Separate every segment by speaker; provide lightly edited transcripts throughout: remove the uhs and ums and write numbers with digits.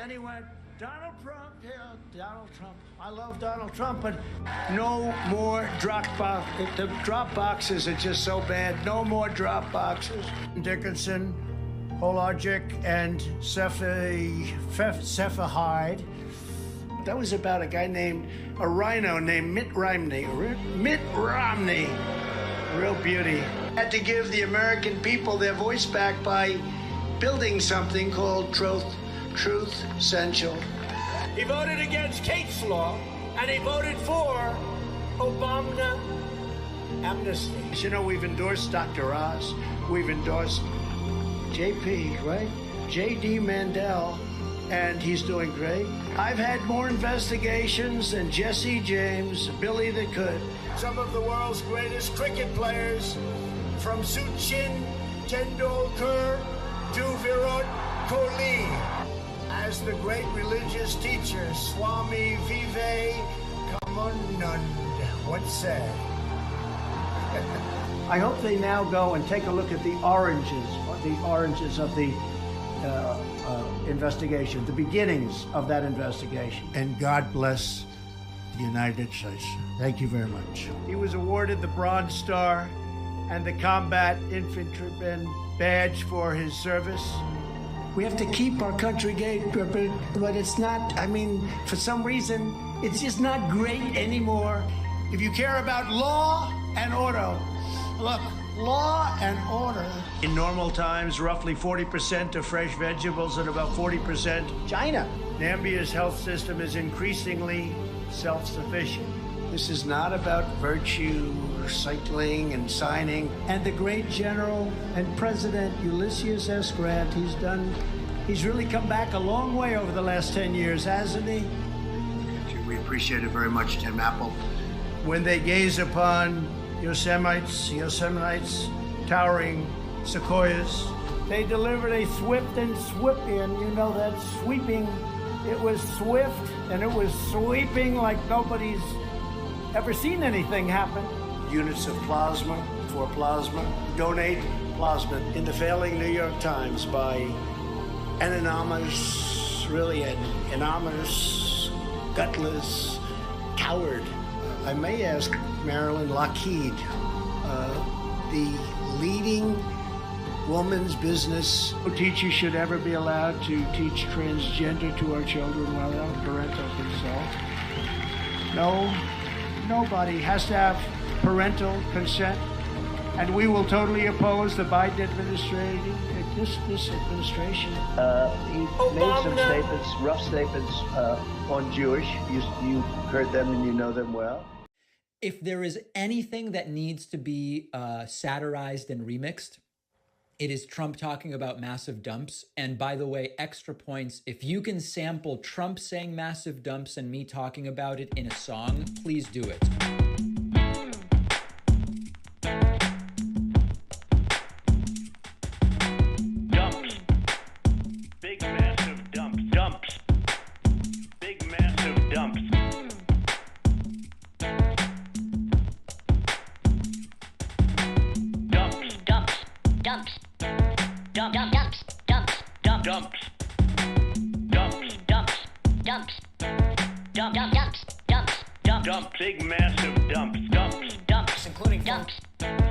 Speaker 1: Then he went, Donald Trump, yeah, Donald Trump. I love Donald Trump, but no more drop box. The drop boxes are just so bad. No more drop boxes. Dickinson, Holagic, and Cephahide. That was about a guy named, a rhino named Mitt Romney. Mitt Romney. Real beauty. Had to give the American people their voice back by building something called Truth Essential. He voted against Kate's law, and he voted for Obama amnesty. You know, we've endorsed Dr. Oz. We've endorsed JP, right? J.D. Mandel, and he's doing great. I've had more investigations than Jesse James, Billy the Could. Some of the world's greatest cricket players, from Sachin Tendulkar to Virat Kohli. As the great religious teacher, Swami Vivekananda once said. I hope they now go and take a look at the oranges of the investigation, the beginnings of that investigation. And God bless the United States. Thank you very much. He was awarded the Bronze Star and the Combat Infantryman Badge for his service. We have to keep our country gay, but it's not, I mean, for some reason, it's just not great anymore. If you care about law and order, look, law and order. In normal times, roughly 40% of fresh vegetables and about 40% China. Nambia's health system is increasingly self-sufficient. This is not about virtue, cycling and signing. And the great General and President Ulysses S. Grant, he's really come back a long way over the last 10 years, hasn't he? We appreciate it very much, Tim Apple. When they gaze upon Yosemite's towering sequoias, they delivered a swift and sweeping, you know, that sweeping. It was swift and it was sweeping like nobody's ever seen anything happen. Units of plasma for plasma. Donate plasma. In the failing New York Times by an anonymous, gutless coward. I may ask Marilyn Lockheed, the leading woman's business teachers should ever be allowed to teach transgender to our children without parental consent. No, nobody has to have parental consent, and we will totally oppose the Biden administration. This administration.
Speaker 2: He made some statements, rough statements on Jewish. You heard them and you know them well.
Speaker 3: If there is anything that needs to be satirized and remixed, it is Trump talking about massive dumps. And by the way, extra points, if you can sample Trump saying massive dumps and me talking about it in a song, please do it.
Speaker 4: Dumps. Big massive dumps. Dumps. Big massive dumps. Dumps.
Speaker 5: Dumps. Dumps. Dumps. Dumps. Dumps. Dumps.
Speaker 4: Dumps.
Speaker 5: Dumps. Dumps. Dumps. Dumps. Dumps. Dumps.
Speaker 4: Dumps. Big massive dumps. Dumps.
Speaker 5: Dumps.
Speaker 3: Including
Speaker 5: Dumps.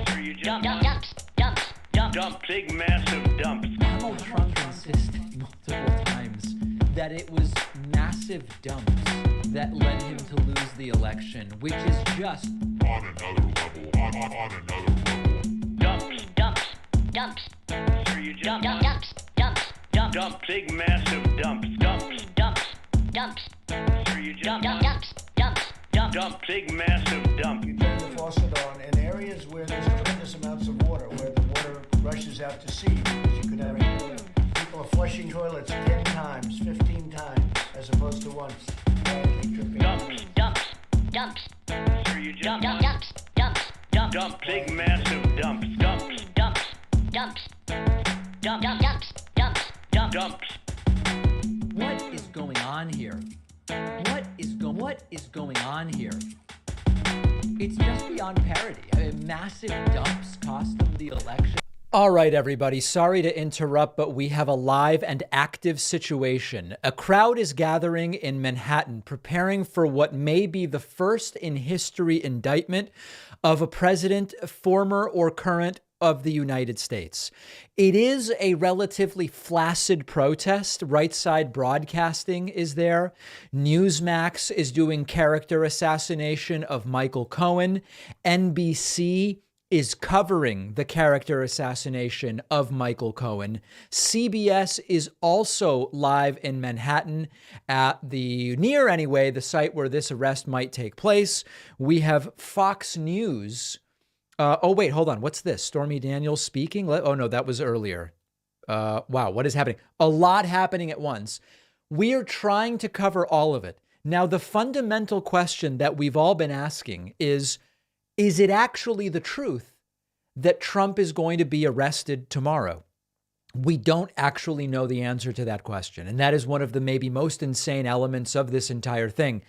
Speaker 4: Sure you just
Speaker 5: Dumps. Dumps. Dumps.
Speaker 4: dump. Big massive dumps.
Speaker 3: Donald Trump insisted multiple times that it was massive dumps that led him to lose the election, which is just
Speaker 6: on another level, on another level.
Speaker 4: Dumps.
Speaker 5: Dumps. Dumps.
Speaker 4: Sure you just
Speaker 5: Dumps. Dumps. Dumps.
Speaker 4: dump. Big massive dumps. Dumps.
Speaker 5: Dumps. Dumps.
Speaker 4: Sure you just
Speaker 5: Dumps. Dumps. Dumps.
Speaker 4: dump. Big massive dump.
Speaker 1: You turn the faucet on in areas where there's tremendous amounts of water, where the water rushes out to sea, because you could have people are flushing toilets 10 times, 15 times, as opposed to once.
Speaker 4: Dumps.
Speaker 5: Dumps. Dumps.
Speaker 4: Sure you just
Speaker 5: Dumps. Dumps. Dumps.
Speaker 4: dump. Big massive dumps. Dumps.
Speaker 5: Dumps. Dumps. Dumps. Dumps.
Speaker 4: Dumps.
Speaker 3: what is going on here? What is going on here? It's just beyond parody. I mean, massive dumps cost them the election. All right, everybody. Sorry to interrupt, but we have a live and active situation. A crowd is gathering in Manhattan, preparing for what may be the first in history indictment of a president, former or current, of the United States. It is a relatively flaccid protest. Right Side Broadcasting is there. Newsmax is doing character assassination of Michael Cohen. NBC is covering the character assassination of Michael Cohen. CBS is also live in Manhattan at the site where this arrest might take place. We have Fox News. Oh, wait, hold on. What's this? Stormy Daniels speaking? Oh, no, that was earlier. Wow, what is happening? A lot happening at once. We are trying to cover all of it. Now, the fundamental question that we've all been asking is it actually the truth that Trump is going to be arrested tomorrow? We don't actually know the answer to that question. And that is one of the maybe most insane elements of this entire thing.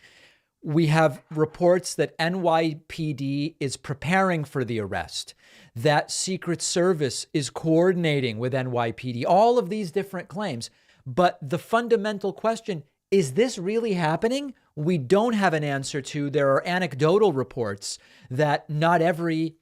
Speaker 3: We have reports that NYPD is preparing for the arrest, that Secret Service is coordinating with NYPD, all of these different claims. But the fundamental question, is this really happening? We don't have an answer to. There are anecdotal reports that not every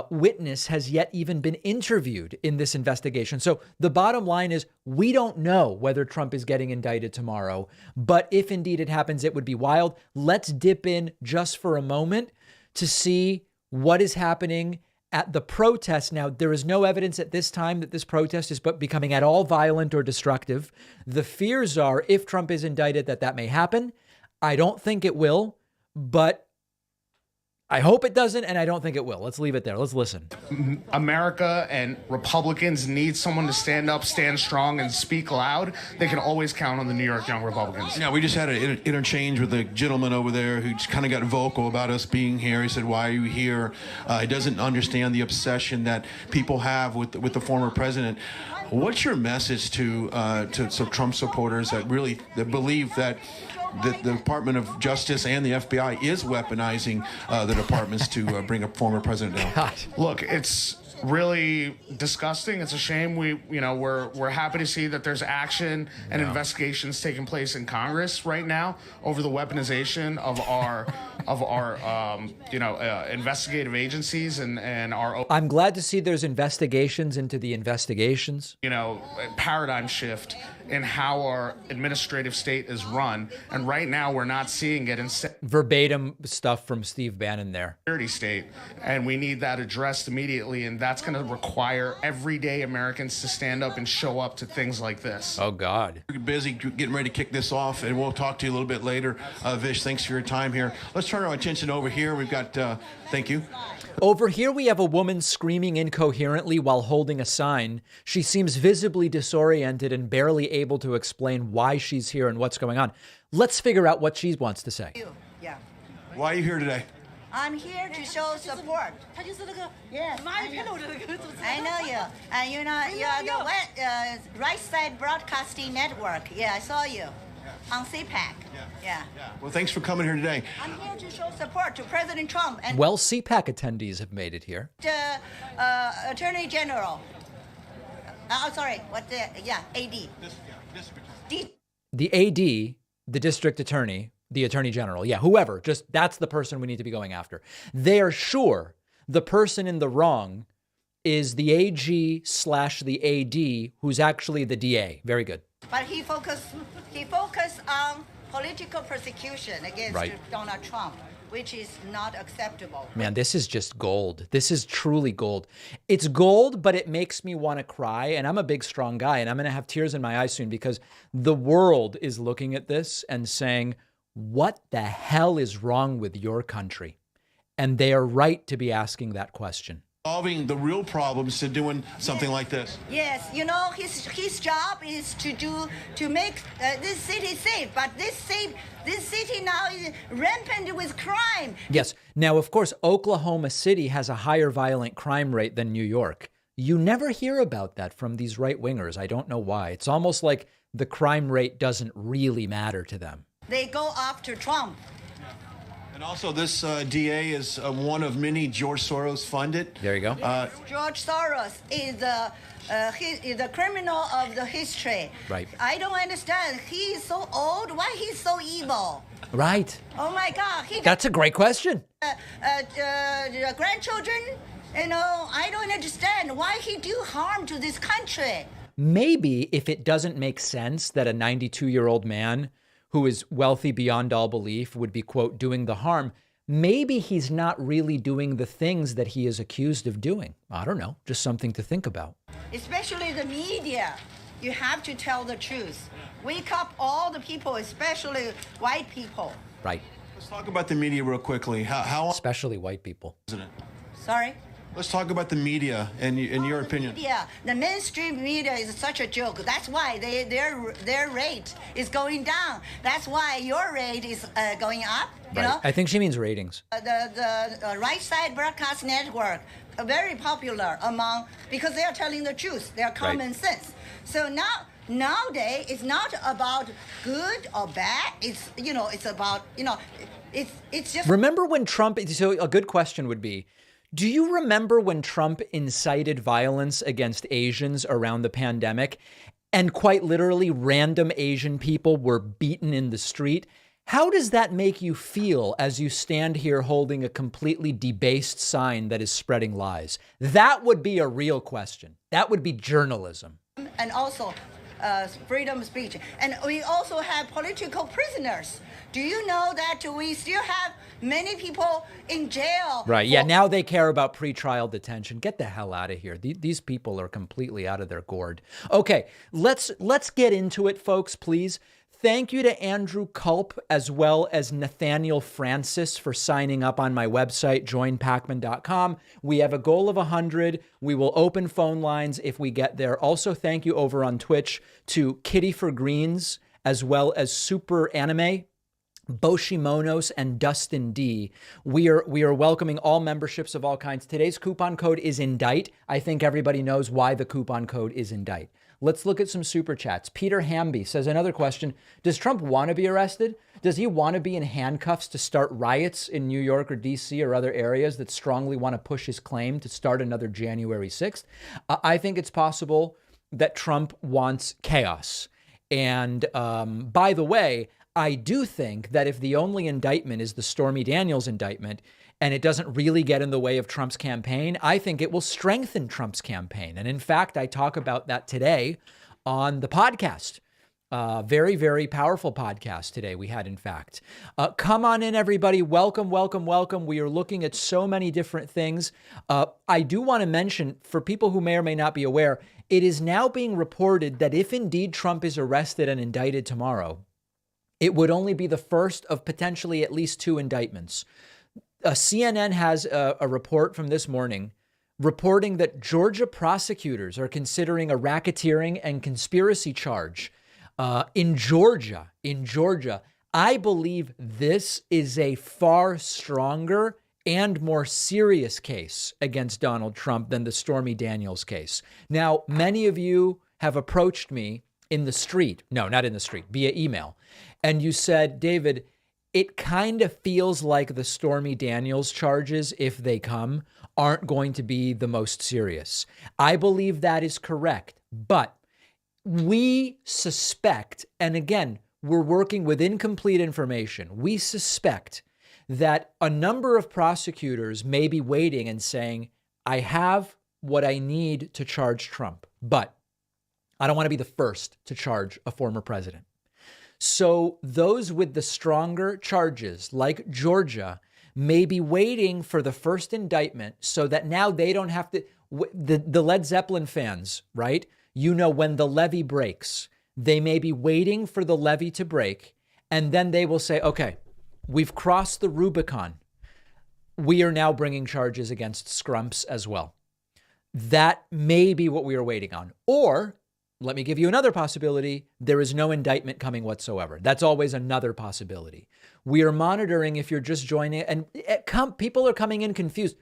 Speaker 3: witness has yet even been interviewed in this investigation. So the bottom line is we don't know whether Trump is getting indicted tomorrow, but if indeed it happens, it would be wild. Let's dip in just for a moment to see what is happening at the protest. Now, there is no evidence at this time that this protest is becoming at all violent or destructive. The fears are if Trump is indicted that may happen. I don't think it will, but I hope it doesn't, and I don't think it will. Let's leave it there. Let's listen.
Speaker 7: America and Republicans need someone to stand up, stand strong, and speak loud. They can always count on the New York Young Republicans.
Speaker 8: Yeah, we just had an interchange with a gentleman over there who just kind of got vocal about us being here. He said, "Why are you here?" He doesn't understand the obsession that people have with the former president. What's your message to Trump supporters that believe that the Department of Justice and the FBI is weaponizing the departments to bring a former president down?
Speaker 3: God.
Speaker 7: Look, it's really disgusting. It's a shame. We're happy to see that there's action and investigations taking place in Congress right now over the weaponization of our investigative agencies and our.
Speaker 3: I'm glad to see there's investigations into the investigations.
Speaker 7: Paradigm shift in how our administrative state is run, and right now we're not seeing it in
Speaker 3: verbatim stuff from Steve Bannon there.
Speaker 7: Security state, and we need that addressed immediately, and that's going to require everyday Americans to stand up and show up to things like this.
Speaker 3: Oh God.
Speaker 8: We're busy getting ready to kick this off, and we'll talk to you a little bit later. Vish, thanks for your time here. Let's turn our attention over here. We've got, thank you.
Speaker 3: Over here, we have a woman screaming incoherently while holding a sign. She seems visibly disoriented and barely able to explain why she's here and what's going on. Let's figure out what she wants to say.
Speaker 9: Yeah.
Speaker 8: Why are you here today?
Speaker 9: I'm here to show support. Yes, I know you. And you are the Right Side Broadcasting Network. Yeah, I saw you on CPAC. Yeah.
Speaker 8: Well, thanks for coming here today.
Speaker 9: I'm here to show support to President Trump and
Speaker 3: Well, CPAC attendees have made it here.
Speaker 9: the Attorney General. AD.
Speaker 3: The AD, the district attorney, the attorney general. Yeah, whoever. Just that's the person we need to be going after. They are sure the person in the wrong is the AG/the AD, who's actually the DA. Very good.
Speaker 9: But he focused on political persecution against Donald Trump, which is not acceptable.
Speaker 3: Man, this is just gold. This is truly gold. It's gold, but it makes me want to cry. And I'm a big, strong guy, and I'm going to have tears in my eyes soon because the world is looking at this and saying, what the hell is wrong with your country? And they are right to be asking that question.
Speaker 8: Solving the real problems to doing something like this.
Speaker 9: Yes, his job is to make this city safe, but this city now is rampant with crime.
Speaker 3: Yes. Now, of course, Oklahoma City has a higher violent crime rate than New York. You never hear about that from these right-wingers. I don't know why. It's almost like the crime rate doesn't really matter to them.
Speaker 9: They go after Trump.
Speaker 8: And also, this DA is one of many George Soros funded.
Speaker 3: There you go.
Speaker 9: George Soros is the criminal of the history.
Speaker 3: Right.
Speaker 9: I don't understand. He is so old. Why he's so evil?
Speaker 3: Right.
Speaker 9: Oh my God.
Speaker 3: That's a great question.
Speaker 9: Grandchildren. I don't understand why he do harm to this country.
Speaker 3: Maybe if it doesn't make sense that a 92-year-old man who is wealthy beyond all belief would be, quote, doing the harm, maybe he's not really doing the things that he is accused of doing. I don't know, just something to think about.
Speaker 9: Especially the media. You have to tell the truth. Wake up all the people, especially white people.
Speaker 3: Right.
Speaker 8: Let's talk about the media real quickly. How
Speaker 3: Especially white people.
Speaker 9: Sorry?
Speaker 8: Let's talk about the media in your opinion.
Speaker 9: Yeah, the mainstream media is such a joke. That's why their rate is going down. That's why your rate is going up. You know?
Speaker 3: I think she means ratings.
Speaker 9: The right side broadcast network very popular because they are telling the truth. They are common sense. So nowadays it's not about good or bad. It's about it's just.
Speaker 3: Remember when Trump? So a good question would be, do you remember when Trump incited violence against Asians around the pandemic, and quite literally random Asian people were beaten in the street? How does that make you feel as you stand here holding a completely debased sign that is spreading lies? That would be a real question. That would be journalism.
Speaker 9: And also freedom of speech. And we also have political prisoners. Do you know that we still have many people in jail?
Speaker 3: Right. Yeah. Now they care about pretrial detention. Get the hell out of here. These people are completely out of their gourd. Okay. Let's get into it, folks, please. Thank you to Andrew Culp as well as Nathaniel Francis for signing up on my website, joinpacman.com. We have a goal of 100. We will open phone lines if we get there. Also, thank you over on Twitch to Kitty for Greens as well as Super Anime, Boshimonos, and Dustin D. We are welcoming all memberships of all kinds. Today's coupon code is INDICT. I think everybody knows why the coupon code is INDICT. Let's look at some super chats. Peter Hamby says, another question, does Trump want to be arrested? Does he want to be in handcuffs to start riots in New York or DC or other areas that strongly want to push his claim to start another January 6th? I think it's possible that Trump wants chaos. And by the way, I do think that if the only indictment is the Stormy Daniels indictment and it doesn't really get in the way of Trump's campaign, I think it will strengthen Trump's campaign. And in fact, I talk about that today on the podcast. Very, very powerful podcast today we had, in fact. Come on in, everybody. Welcome, welcome, welcome. We are looking at so many different things. I do want to mention, for people who may or may not be aware, it is now being reported that if indeed Trump is arrested and indicted tomorrow, it would only be the first of potentially at least 2 indictments. CNN has a report from this morning reporting that Georgia prosecutors are considering a racketeering and conspiracy charge in Georgia. I believe this is a far stronger and more serious case against Donald Trump than the Stormy Daniels case. Now, many of you have approached me in the street. No, not in the street, via email. And you said, David, it kind of feels like the Stormy Daniels charges, if they come, aren't going to be the most serious. I believe that is correct. But we suspect, and again, we're working with incomplete information. We suspect that a number of prosecutors may be waiting and saying, I have what I need to charge Trump, but I don't want to be the first to charge a former president. So those with the stronger charges, like Georgia, may be waiting for the first indictment so that now they don't have to, the Led Zeppelin fans, right? You know, when the levee breaks, they may be waiting for the levee to break, and then they will say, okay, we've crossed the Rubicon. We are now bringing charges against Scrumps as well. That may be what we are waiting on. Or let me give you another possibility. There is no indictment coming whatsoever. That's always another possibility. We are monitoring if you're just joining, and people are coming in confused.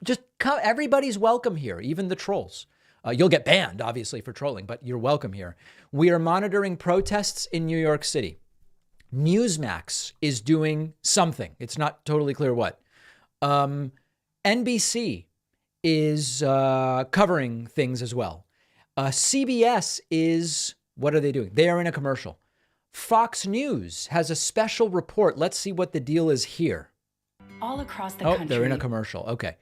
Speaker 3: Just come. Everybody's welcome here, even the trolls. You'll get banned, obviously, for trolling, but you're welcome here. We are monitoring protests in New York City. Newsmax is doing something. It's not totally clear what. NBC is covering things as well. CBS is, what are they doing? They are in a commercial. Fox News has a special report. Let's see what the deal is here.
Speaker 10: All across the country.
Speaker 3: Oh, they're in a commercial. Okay.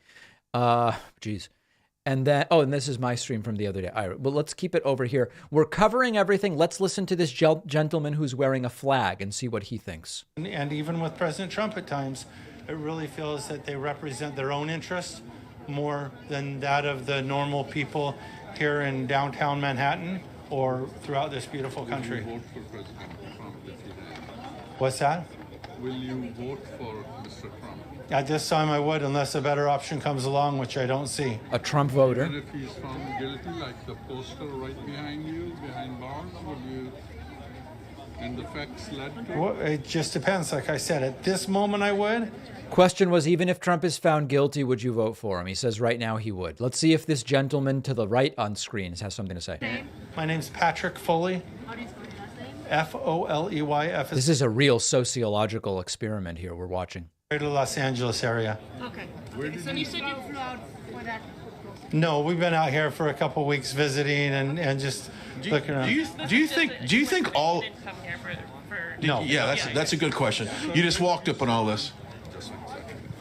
Speaker 3: Geez. And then, and this is my stream from the other day. All right, well, let's keep it over here. We're covering everything. Let's listen to this gentleman who's wearing a flag and see what he thinks.
Speaker 11: And even with President Trump at times, it really feels that they represent their own interests more than that of the normal people here in downtown Manhattan or throughout this beautiful country.
Speaker 6: Will you vote for President Trump if he has?
Speaker 11: What's that?
Speaker 6: Will you vote for Mr. Trump?
Speaker 11: At this time I would, unless a better option comes along, which I don't see.
Speaker 3: A Trump voter.
Speaker 6: And if he's found guilty, like the poster right behind you, behind bars, would you, and the facts led to?
Speaker 11: Well, it just depends. Like I said, at this moment I would.
Speaker 3: Question was, even if Trump is found guilty, would you vote for him? He says right now he would. Let's see if this gentleman to the right on screen has something to say.
Speaker 11: My name's Patrick Foley.
Speaker 10: How do you spell your last name?
Speaker 11: Foley.
Speaker 3: This is a real sociological experiment here we're watching.
Speaker 11: Greater Los Angeles area.
Speaker 10: Okay. So you said you flew out for that?
Speaker 11: No, we've been out here for a couple of weeks visiting and just looking around.
Speaker 8: Do you think all?
Speaker 11: No.
Speaker 8: Yeah, that's a good question. You just walked up on all this.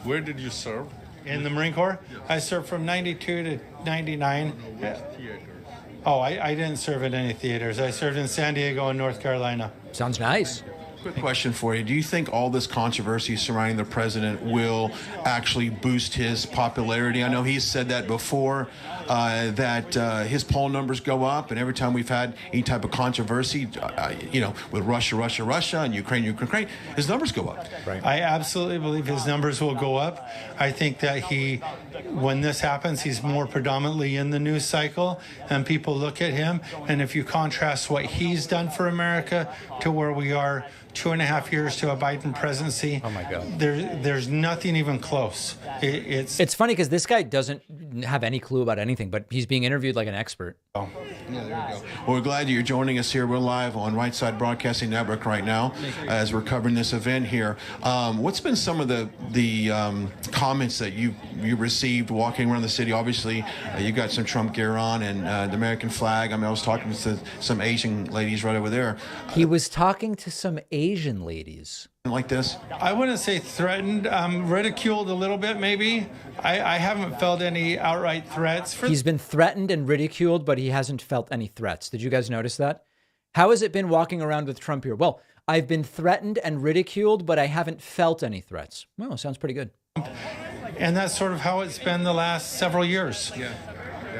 Speaker 6: Where did you serve?
Speaker 11: In the Marine Corps? I served from 92 to 99. Oh, I didn't serve at any theaters. I served in San Diego and North Carolina.
Speaker 3: Sounds nice.
Speaker 8: Quick question for you. Do you think all this controversy surrounding the president will actually boost his popularity? I know he's said that before, that his poll numbers go up, and every time we've had any type of controversy, with Russia, and Ukraine, his numbers go up.
Speaker 11: Right. I absolutely believe his numbers will go up. I think that when this happens, he's more predominantly in the news cycle, and people look at him, and if you contrast what he's done for America to where we are 2.5 years to a Biden presidency.
Speaker 3: Oh my God.
Speaker 11: There's nothing even close. It's
Speaker 3: funny because this guy doesn't have any clue about anything, but he's being interviewed like an expert.
Speaker 8: Yeah, there you go. Well, we're glad that you're joining us here. We're live on Right Side Broadcasting Network right now as we're covering this event here. What's been some of the comments that you received walking around the city? Obviously, you got some Trump gear on and the American flag. I mean, I was talking to some Asian ladies right over there.
Speaker 3: He was talking to some Asian ladies.
Speaker 8: Like this?
Speaker 11: I wouldn't say threatened, ridiculed a little bit maybe. I haven't felt any outright threats.
Speaker 3: He's been threatened and ridiculed, but he hasn't felt any threats. Did you guys notice that? How has it been walking around with Trump here? Well, I've been threatened and ridiculed, but I haven't felt any threats. Well, sounds pretty good.
Speaker 11: And that's sort of how it's been the last several years. Yeah.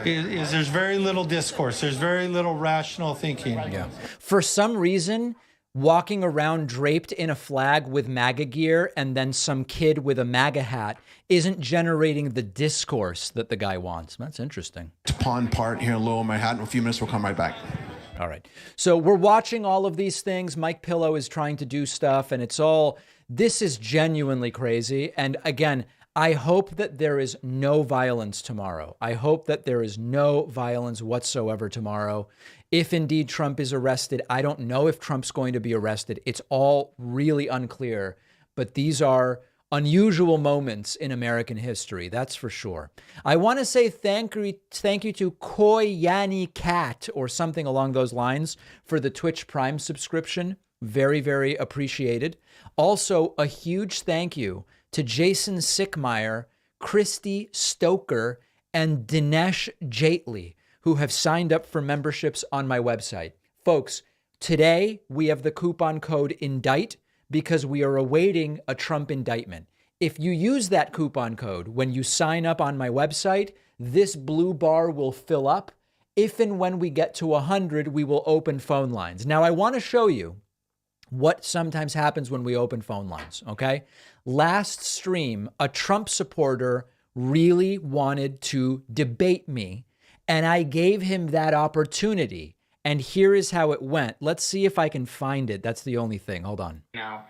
Speaker 11: There's very little discourse. There's very little rational thinking.
Speaker 3: Yeah. For some reason, walking around draped in a flag with MAGA gear and then some kid with a MAGA hat isn't generating the discourse that the guy wants. That's interesting.
Speaker 8: Pond Part here in Lower Manhattan. In a few minutes, we'll come right back.
Speaker 3: All right. So we're watching all of these things. Mike Pillow is trying to do stuff, and this is genuinely crazy. And again, I hope that there is no violence tomorrow. I hope that there is no violence whatsoever tomorrow. If indeed Trump is arrested, I don't know if Trump's going to be arrested. It's all really unclear, but these are unusual moments in American history. That's for sure. I want to say thank you to Koyani Cat or something along those lines for the Twitch Prime subscription. Very, very appreciated. Also, a huge thank you to Jason Sickmeyer, Christy Stoker, and Dinesh Jaitley, who have signed up for memberships on my website. Folks, today we have the coupon code INDICT because we are awaiting a Trump indictment. If you use that coupon code when you sign up on my website, this blue bar will fill up. If and when we get to 100, we will open phone lines. Now, I want to show you what sometimes happens when we open phone lines, okay? Last stream, a Trump supporter really wanted to debate me, and I gave him that opportunity. And here is how it went. Let's see if I can find it. That's the only thing. Hold on.
Speaker 12: Now,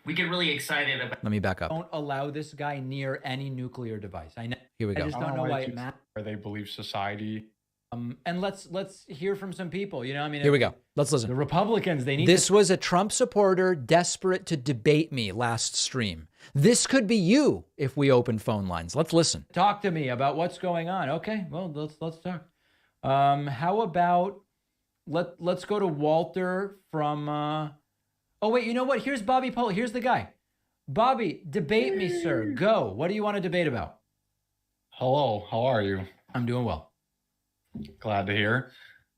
Speaker 12: we get really excited about...
Speaker 3: Let me back up. Don't allow this guy near any nuclear device. Here we go.
Speaker 13: I just don't know why it matters. Or they believe society
Speaker 3: And let's hear from some people. You know, I mean,
Speaker 13: Here we go. Let's listen.
Speaker 3: The Republicans, they need.
Speaker 13: This was a Trump supporter desperate to debate me last stream. This could be you if we open phone lines. Let's listen.
Speaker 3: Talk to me about what's going on. Okay, well, let's talk. How about let's go to Walter from. Oh wait, you know what? Here's Bobby Pohl. Here's the guy. Bobby, debate me, sir. Go. What do you want to debate about?
Speaker 14: Hello. How are you?
Speaker 3: I'm doing well.
Speaker 14: Glad to hear.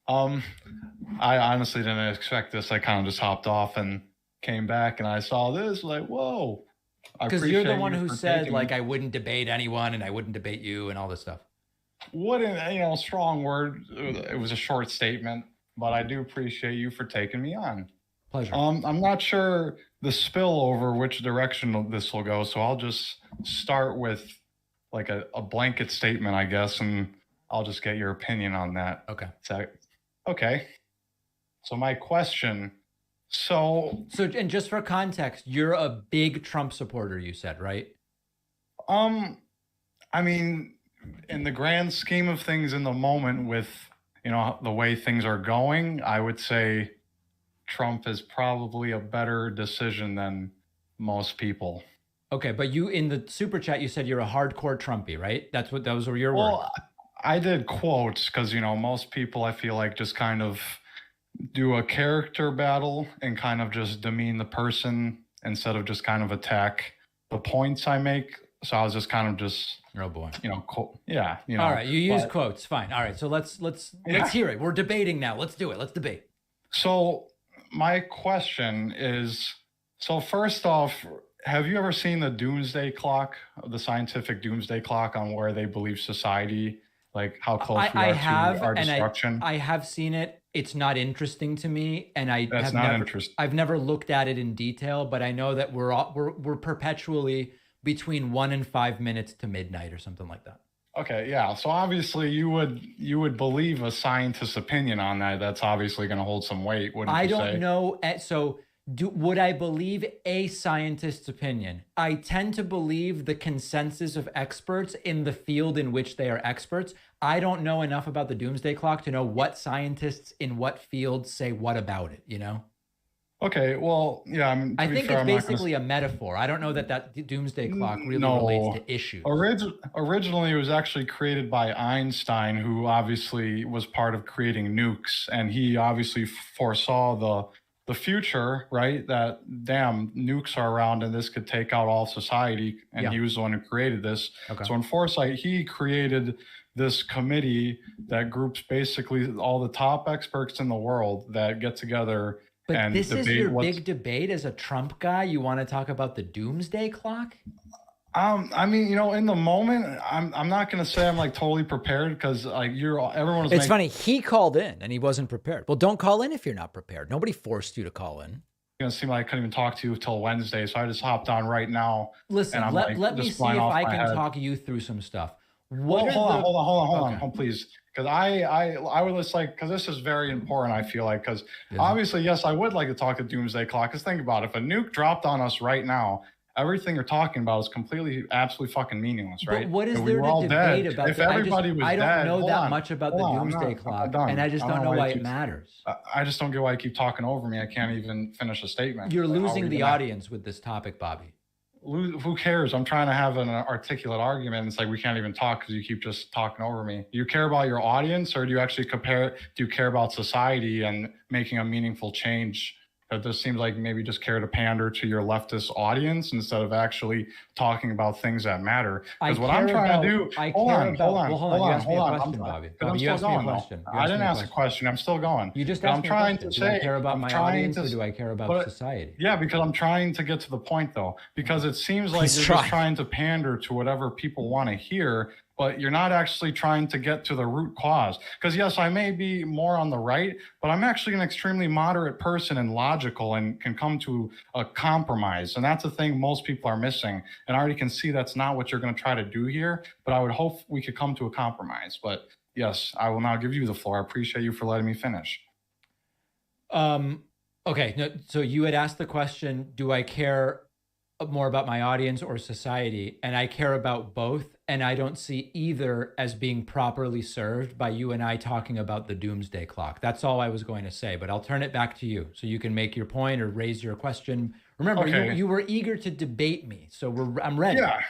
Speaker 14: I honestly didn't expect this. I kind of just hopped off and came back, and I saw this. Like, whoa!
Speaker 3: Because you're the one who said like I wouldn't debate anyone, and I wouldn't debate you, and all this stuff.
Speaker 14: Wouldn't strong word. It was a short statement, but I do appreciate you for taking me on.
Speaker 3: Pleasure.
Speaker 14: I'm not sure the spillover which direction this will go, so I'll just start with like a blanket statement, I guess, and I'll just get your opinion on that.
Speaker 3: Okay.
Speaker 14: Okay. So my question. So
Speaker 3: and just for context, you're a big Trump supporter, you said, right?
Speaker 14: I mean, in the grand scheme of things in the moment with, the way things are going, I would say Trump is probably a better decision than most people.
Speaker 3: Okay, but you in the super chat, you said you're a hardcore Trumpy, right? Those were your words.
Speaker 14: I did quotes because, most people I feel like just kind of do a character battle and kind of just demean the person instead of just kind of attack the points I make. So I was just kind of just,
Speaker 3: oh boy,
Speaker 14: yeah.
Speaker 3: All right, you use quotes, fine. All right, so let's hear it. We're debating now. Let's do it. Let's debate.
Speaker 14: So my question is, so first off, have you ever seen the doomsday clock, the scientific doomsday clock on where they believe society, like how close we are to our destruction?
Speaker 3: I have seen it. It's not interesting to me, and
Speaker 14: interesting.
Speaker 3: I've never looked at it in detail, but I know that we're perpetually between 1 and 5 minutes to midnight or something like that.
Speaker 14: Okay, yeah. So obviously you would believe a scientist's opinion on that. That's obviously going to hold some weight, wouldn't you say?
Speaker 3: I don't know. So would I believe a scientist's opinion? I tend to believe the consensus of experts in the field in which they are experts. I don't know enough about the doomsday clock to know what scientists in what fields say what about it,
Speaker 14: Okay, well, yeah.
Speaker 3: I think it's basically a metaphor. I don't know that doomsday clock really relates to issues.
Speaker 14: Originally, it was actually created by Einstein, who obviously was part of creating nukes, and he obviously foresaw the future, right? That damn nukes are around and this could take out all society, and he was the one who created this. Okay. So in foresight, he created this committee that groups basically all the top experts in the world that get together.
Speaker 3: But
Speaker 14: and
Speaker 3: this is your big debate as a Trump guy. You want to talk about the doomsday clock?
Speaker 14: I mean, in the moment, I'm not going to say I'm like totally prepared because like everyone was.
Speaker 13: It's funny. He called in and he wasn't prepared. Well, don't call in if you're not prepared. Nobody forced you to call in.
Speaker 14: It seemed like I couldn't even talk to you till Wednesday, so I just hopped on right now.
Speaker 3: Listen,
Speaker 14: and
Speaker 3: let me see if I can talk you through some stuff.
Speaker 14: Hold on, please. Because I would just like, because this is very important, I feel like, because obviously, yes, I would like to talk to doomsday clock. Because think about it, if a nuke dropped on us right now, everything you're talking about is completely, absolutely fucking meaningless, right?
Speaker 3: But what is there to debate about?
Speaker 14: If everybody was dead,
Speaker 3: I don't know that much about the doomsday clock, and I just don't know why it matters.
Speaker 14: I just don't get why you keep talking over me. I can't even finish a statement.
Speaker 3: You're losing the audience with this topic, Bobby.
Speaker 14: Who cares? I'm trying to have an articulate argument. It's like we can't even talk because you keep just talking over me. Do you care about your audience, or do you actually do you care about society and making a meaningful change? It just seems like maybe just care to pander to your leftist audience instead of actually talking about things that matter. Because what I'm trying to do, hold on.
Speaker 3: You asked me a question.
Speaker 14: I didn't ask a question. I'm still going.
Speaker 3: You just asked me a question. Do I care about my audience or do I care about society?
Speaker 14: Yeah, because I'm trying to get to the point though. Because it seems like you're just trying to pander to whatever people want to hear, but you're not actually trying to get to the root cause. Because yes, I may be more on the right, but I'm actually an extremely moderate person and logical and can come to a compromise. And that's the thing most people are missing. And I already can see that's not what you're going to try to do here, but I would hope we could come to a compromise. But yes, I will now give you the floor. I appreciate you for letting me finish.
Speaker 3: Okay, no, so you had asked the question, do I care more about my audience or society? And I care about both. And I don't see either as being properly served by you and I talking about the doomsday clock. That's all I was going to say, but I'll turn it back to you so you can make your point or raise your question. Remember, you were eager to debate me, so I'm ready.
Speaker 14: Yeah.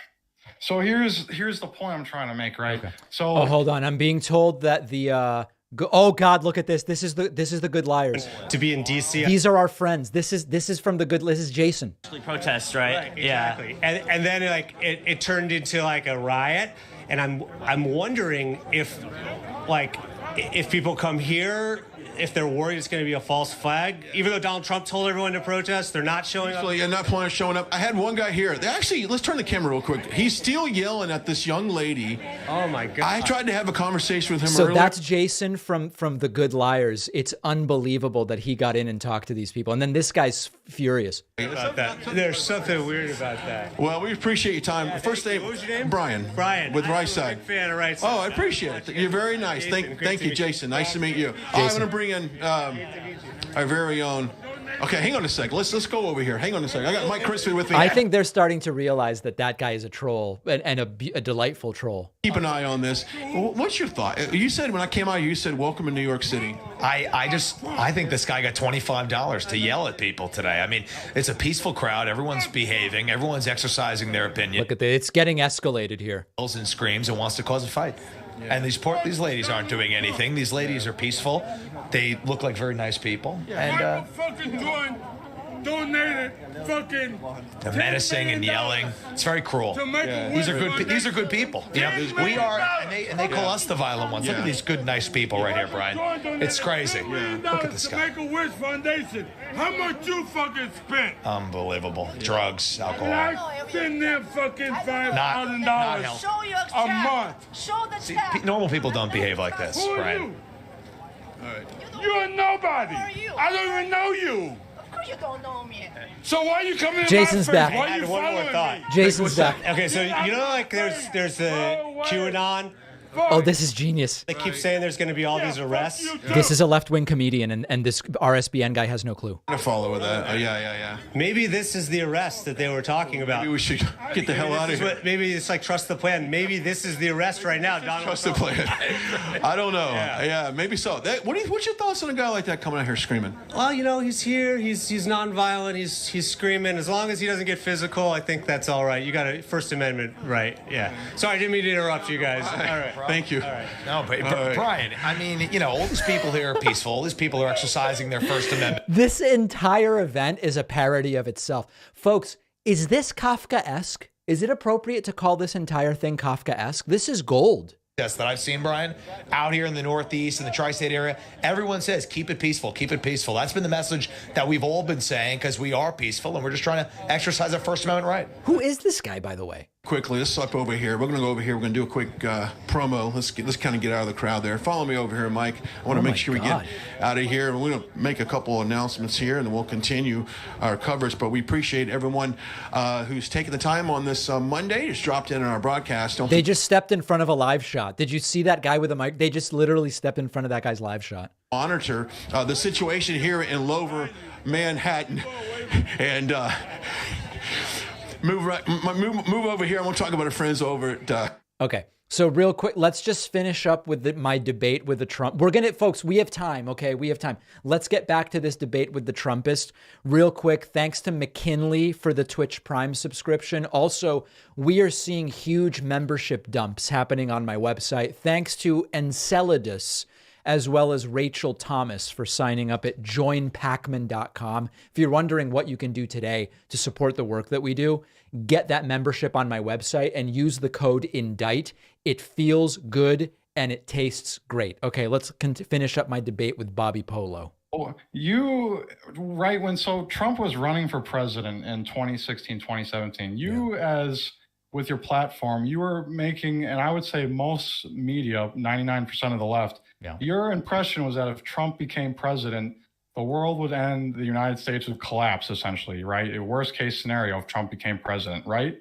Speaker 14: So here's the point I'm trying to make, right? Okay. So
Speaker 13: hold on. I'm being told that the oh God, look at this. This is the Good Liars.
Speaker 15: To be in DC.
Speaker 13: These are our friends. This is from the good. This is Jason.
Speaker 15: Protests, right? Exactly. Yeah. And then like it turned into like a riot, and I'm wondering if people come here, if they're worried it's going to be a false flag, even though Donald Trump told everyone to protest, they're not showing up.
Speaker 8: Yeah, not planning on showing up. I had one guy here. They actually, let's turn the camera real quick. He's still yelling at this young lady.
Speaker 15: Oh my God!
Speaker 8: I tried to have a conversation with him
Speaker 13: so
Speaker 8: earlier.
Speaker 13: That's Jason from the Good Liars. It's unbelievable that he got in and talked to these people, and then this guy's furious.
Speaker 15: About that. There's something weird about that.
Speaker 8: Well, we appreciate your time. First name,
Speaker 15: what was your name?
Speaker 8: Brian.
Speaker 15: Brian.
Speaker 8: With Right
Speaker 15: I'm
Speaker 8: Side.
Speaker 15: a big fan of Right Side.
Speaker 8: Oh, I appreciate it. You're very nice. Thank you, Jason. Nice to meet you. I'm going to bring in our very own. Okay, hang on a sec. Let's go over here. Hang on a sec. I got Mike Crispy with me.
Speaker 13: I think they're starting to realize that guy is a troll and a delightful troll.
Speaker 8: Keep an eye on this. What's your thought? You said when I came out, you said welcome to New York City.
Speaker 16: I think this guy got $25 to yell at people today. I mean, it's a peaceful crowd. Everyone's behaving. Everyone's exercising their opinion.
Speaker 13: Look at it's getting escalated here.
Speaker 16: Yells and screams and wants to cause a fight. Yeah. And these ladies aren't doing anything. These ladies are peaceful. They look like very nice people. And
Speaker 17: donated fucking
Speaker 16: they're menacing and yelling. It's very cruel. Yeah. These are good people. You know, we are, and they call us the violent ones. Look at these good, nice people right here, Brian. It's crazy. Look at this guy.
Speaker 17: Make-A-Wish Foundation. How much you fucking spent?
Speaker 16: Unbelievable. Drugs, alcohol.
Speaker 17: And I send them fucking $5,000 a month.
Speaker 10: Show the check.
Speaker 16: Normal people don't behave like this,
Speaker 17: Who are
Speaker 16: Brian.
Speaker 17: you? All right. You're nobody. Who are you? I don't even know you.
Speaker 10: Of course you don't know me.
Speaker 17: So why are you coming in
Speaker 13: Jason's
Speaker 17: my face?
Speaker 13: back.
Speaker 17: Why
Speaker 15: I
Speaker 17: are you
Speaker 15: had one more
Speaker 17: following
Speaker 15: thought.
Speaker 17: me?
Speaker 13: Jason's back.
Speaker 15: Okay, so you know, like there's the QAnon.
Speaker 13: Oh, this is genius.
Speaker 15: They keep saying there's going to be all these arrests.
Speaker 13: This is a left-wing comedian, and this RSBN guy has no clue.
Speaker 8: I'm gonna follow with that. Yeah.
Speaker 15: Maybe this is the arrest that they were talking about.
Speaker 8: Maybe we should get the hell out of here.
Speaker 15: Maybe it's like trust the plan. Maybe this is the arrest right now. Donald
Speaker 8: Trust the plan. I don't know. Yeah, maybe so. What's your thoughts on a guy like that coming out here screaming?
Speaker 15: Well, you know, he's here. He's nonviolent. He's screaming. As long as he doesn't get physical, I think that's all right. You got a First Amendment right. Yeah. Sorry, I didn't mean to interrupt you guys. All right.
Speaker 8: Thank you.
Speaker 15: All right.
Speaker 16: No, but Brian, I mean, you know, all these people here are peaceful. All these people are exercising their First Amendment.
Speaker 13: This entire event is a parody of itself. Folks, is this Kafkaesque? Is it appropriate to call this entire thing Kafkaesque? This is gold.
Speaker 16: That I've seen, Brian, out here in the Northeast and the tri-state area, everyone says, keep it peaceful, keep it peaceful. That's been the message that we've all been saying because we are peaceful and we're just trying to exercise our First Amendment right.
Speaker 13: Who is this guy, by the way?
Speaker 8: Quickly, let's up over here. We're going to go over here. We're going to do a quick promo. Let's kind of get out of the crowd there. Follow me over here, Mike. I want to make sure we get out of here. We're going to make a couple announcements here, and then we'll continue our coverage. But we appreciate everyone who's taken the time on this Monday. Just dropped in on our broadcast.
Speaker 13: They just stepped in front of a live shot. Did you see that guy with a mic? They just literally stepped in front of that guy's live shot.
Speaker 8: Monitor the situation here in Lower Manhattan, and move over here. I want to talk about our friends over at.
Speaker 13: Okay, so real quick, let's just finish up with my debate with the Trump. We're gonna, folks. We have time. Okay, we have time. Let's get back to this debate with the Trumpist real quick. Thanks to McKinley for the Twitch Prime subscription. Also, we are seeing huge membership dumps happening on my website. Thanks to Enceladus, as well as Rachel Thomas for signing up at joinpacman.com. If you're wondering what you can do today to support the work that we do, get that membership on my website and use the code INDICT. It feels good and it tastes great. Okay, let's finish up my debate with Bobby Polo.
Speaker 14: So Trump was running for president in 2016, 2017, with your platform, you were making, and I would say most media, 99% of the left, your impression was that if Trump became president, the world would end, the United States would collapse, essentially, right? A worst case scenario if Trump became president, right?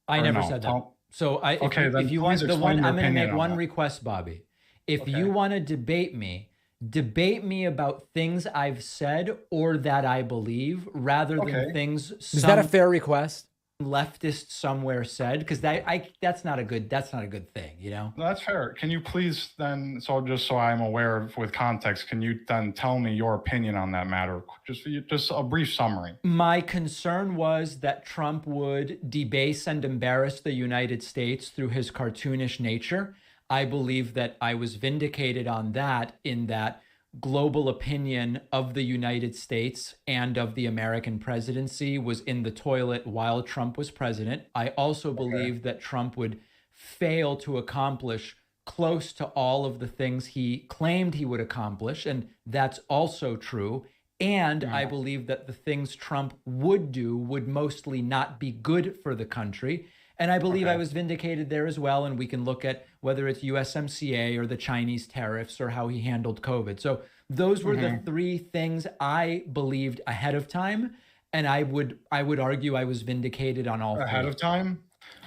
Speaker 3: I never said that. So if you want the one, I'm going to make one request, Bobby. If you want to debate me about things I've said or that I believe, rather than things.
Speaker 13: Is that a fair request?
Speaker 3: leftist somewhere said, because that's not a good thing, you know?
Speaker 14: That's fair. Can you please then, just so I'm aware of with context, can you then tell me your opinion on that matter? Just a brief summary.
Speaker 3: My concern was that Trump would debase and embarrass the United States through his cartoonish nature. I believe that I was vindicated on that, in that global opinion of the United States and of the American presidency was in the toilet while Trump was president. I also believe that Trump would fail to accomplish close to all of the things he claimed he would accomplish, and that's also true. And I believe that the things Trump would do would mostly not be good for the country. And I believe I was vindicated there as well. And we can look at whether it's USMCA or the Chinese tariffs or how he handled COVID. So those were the three things I believed ahead of time. And I would argue I was vindicated on all three.
Speaker 14: Ahead of time?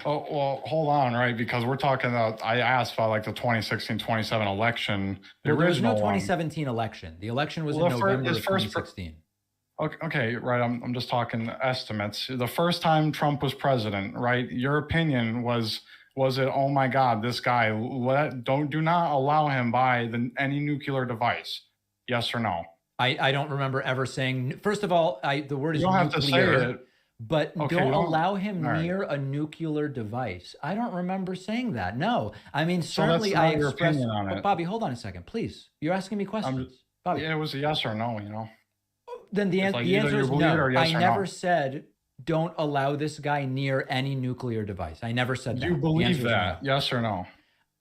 Speaker 14: Oh, well, hold on, right? Because we're talking about, I asked about like the 2016-27 election.
Speaker 3: There was no 2017 election. The election was in November of 2016.
Speaker 14: Okay, right. I'm just talking estimates. The first time Trump was president, right? Your opinion was it, oh my God, this guy, do not allow him buy any nuclear device? Yes or no?
Speaker 3: I don't remember ever saying, first of all, the word is nuclear.
Speaker 14: You don't have to say it.
Speaker 3: But don't allow him near a nuclear device. I don't remember saying that. No. I mean, certainly I expressed... But Bobby, hold on a second, please. You're asking me questions. Bobby.
Speaker 14: Yeah, it was a yes or no, you know?
Speaker 3: Then the answer is no. I never said don't allow this guy near any nuclear device. I never said that.
Speaker 14: You believe that? No. Yes or no?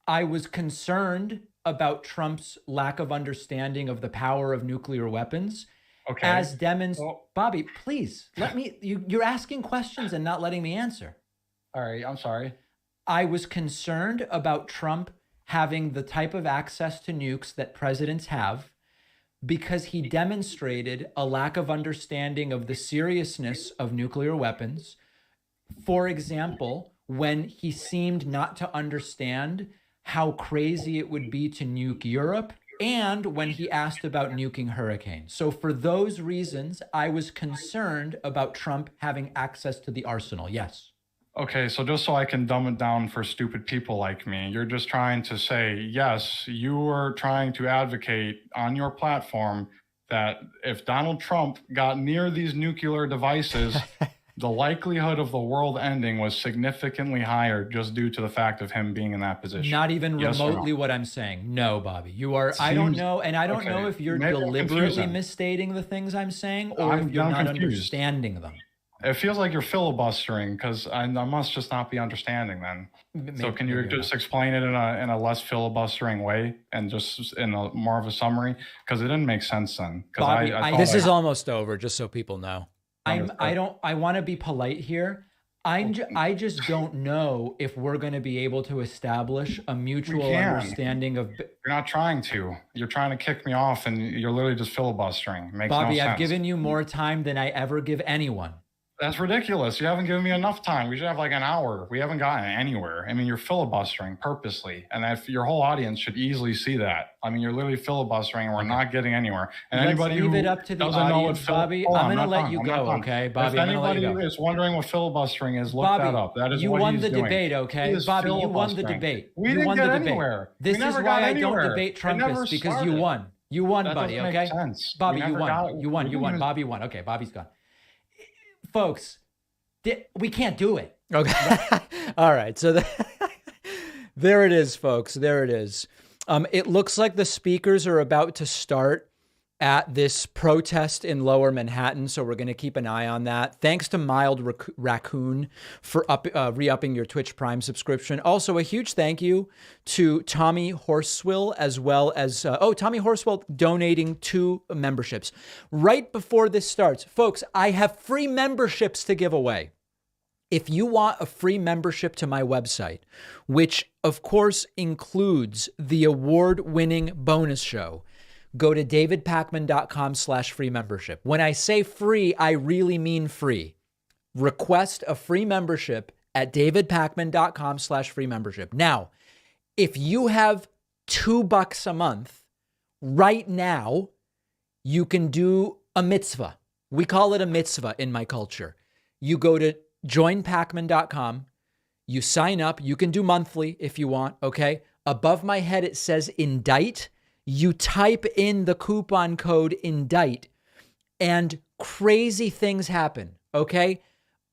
Speaker 3: I was concerned about Trump's lack of understanding of the power of nuclear weapons.
Speaker 14: Okay.
Speaker 3: As demonstrated, Bobby, please let me. You're asking questions and not letting me answer.
Speaker 14: All right, I'm sorry.
Speaker 3: I was concerned about Trump having the type of access to nukes that presidents have, because he demonstrated a lack of understanding of the seriousness of nuclear weapons. For example, when he seemed not to understand how crazy it would be to nuke Europe, and when he asked about nuking hurricanes. So for those reasons, I was concerned about Trump having access to the arsenal. Yes.
Speaker 14: Okay, so just so I can dumb it down for stupid people like me, you're just trying to say, yes, you were trying to advocate on your platform that if Donald Trump got near these nuclear devices, the likelihood of the world ending was significantly higher just due to the fact of him being in that position.
Speaker 3: Not even remotely what I'm saying. No, Bobby, you are, I don't know. And I don't know if you're deliberately misstating the things I'm saying or if you're not understanding them.
Speaker 14: It feels like you're filibustering because I must just not be understanding then. So can you just explain it in a less filibustering way and just in a more of a summary? Because it didn't make sense then.
Speaker 3: Bobby,
Speaker 13: this is almost over, just so people know.
Speaker 3: I want to be polite here. I just don't know if we're going to be able to establish a mutual understanding of...
Speaker 14: You're not trying to. You're trying to kick me off and you're literally just filibustering. It makes
Speaker 3: Bobby,
Speaker 14: no sense.
Speaker 3: I've given you more time than I ever give anyone.
Speaker 14: That's ridiculous. You haven't given me enough time. We should have like an hour. We haven't gotten anywhere. I mean, you're filibustering purposely. And if your whole audience should easily see that. I mean, you're literally filibustering and we're not getting anywhere. And anybody
Speaker 3: leave it up to the audience, Bobby. I'm going to let you go, okay? Bobby,
Speaker 14: if anybody is wondering what filibustering is, look that up. That is
Speaker 3: you
Speaker 14: what
Speaker 3: won
Speaker 14: he's
Speaker 3: the
Speaker 14: doing.
Speaker 3: debate, okay? Bobby, you won the debate.
Speaker 14: We didn't get anywhere.
Speaker 3: This is why I don't debate Trumpists, because you won. You won, buddy, okay? Bobby, you won. You won. Bobby won. Okay, Bobby's gone. Folks, we can't do it.
Speaker 13: Okay. All right. So there it is, folks. There it is. It looks like the speakers are about to start at this protest in Lower Manhattan. So we're going to keep an eye on that. Thanks to Mild Raccoon for re-upping your Twitch Prime subscription. Also, a huge thank you to Tommy Horseswill, as well as, Tommy Horseswill donating 2 memberships. Right before this starts, folks, I have free memberships to give away. If you want a free membership to my website, which of course includes the award-winning bonus show, go to davidpakman.com/free membership. When I say free, I really mean free. Request a free membership at davidpakman.com/free membership. Now, if you have $2 a month, right now, you can do a mitzvah. We call it a mitzvah in my culture. You go to joinpacman.com. You sign up. You can do monthly if you want, okay? Above my head, it says indict. You type in the coupon code indict, and crazy things happen, okay?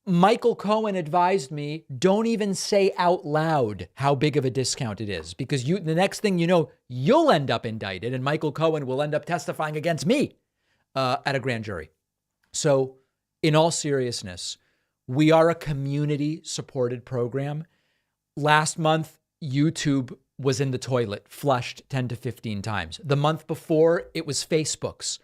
Speaker 13: Michael Cohen advised me, don't even say out loud how big of a discount it is, because the next thing you know, you'll end up indicted, and Michael Cohen will end up testifying against me at a grand jury. So in all seriousness, we are a community-supported program. Last month, YouTube was in the toilet, flushed 10 to 15 times. The month before, it was Facebook's.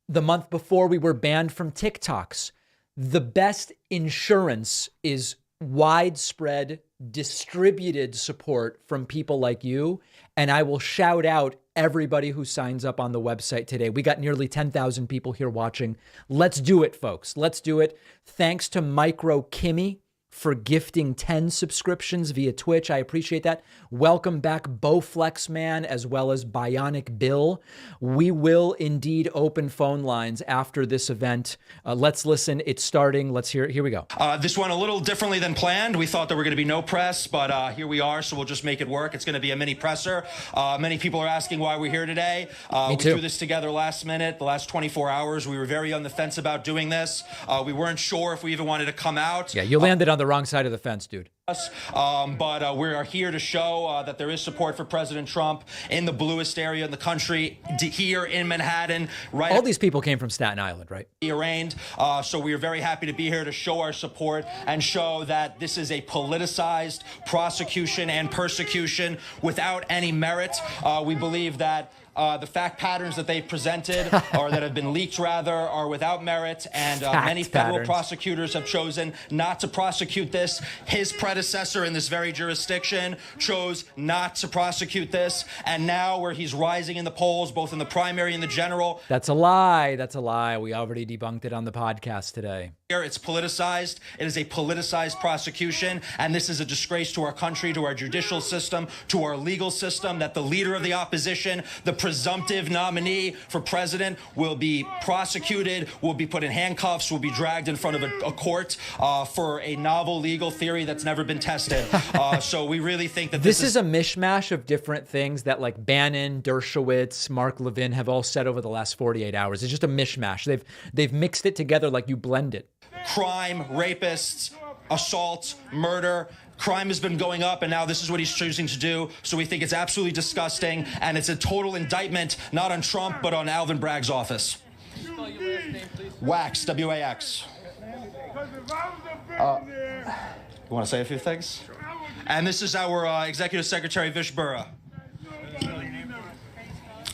Speaker 13: The month before, we were banned from TikToks. The best insurance is widespread, distributed support from people like you. And I will shout out everybody who signs up on the website today. We got nearly 10,000 people here watching. Let's do it, folks. Let's do it. Thanks to Micro Kimmy for gifting 10 subscriptions via Twitch. I appreciate that. Welcome back, Bowflex Man, as well as Bionic Bill. We will indeed open phone lines after this event. Let's listen. It's starting. Let's hear it. Here we go.
Speaker 18: This went a little differently than planned. We thought there were going to be no press, but here we are, so we'll just make it work. It's going to be a mini presser. Many people are asking why we're here today. We threw this together last minute, the last 24 hours. We were very on the fence about doing this. We weren't sure if we even wanted to come out.
Speaker 13: Yeah, you landed on the wrong side of the fence, dude.
Speaker 18: But we are here to show that there is support for President Trump in the bluest area in the country, here in Manhattan. Right.
Speaker 13: All these people came from Staten Island, right?
Speaker 18: Arraigned. So we are very happy to be here to show our support and show that this is a politicized prosecution and persecution without any merit. We believe that the fact patterns that they've presented, or that have been leaked rather, are without merit, and many federal prosecutors have chosen not to prosecute this. His predecessor in this very jurisdiction chose not to prosecute this, and now where he's rising in the polls, both in the primary and the general.
Speaker 13: That's a lie. That's a lie. We already debunked it on the podcast today.
Speaker 18: It's politicized. It is a politicized prosecution, and this is a disgrace to our country, to our judicial system, to our legal system, that the leader of the opposition, the presumptive nominee for president, will be prosecuted, will be put in handcuffs, will be dragged in front of a court for a novel legal theory that's never been tested. So we really think that
Speaker 13: this is a mishmash of different things that, like, Bannon, Dershowitz, Mark Levin have all said over the last 48 hours. It's just a mishmash. They've mixed it together like you blend it.
Speaker 18: Crime, rapists, assault, murder. Crime has been going up, and now this is what he's choosing to do. So we think it's absolutely disgusting, and it's a total indictment, not on Trump, but on Alvin Bragg's office. Wax, W-A-X. You want to say a few things? And this is our Executive Secretary, Vish Burra.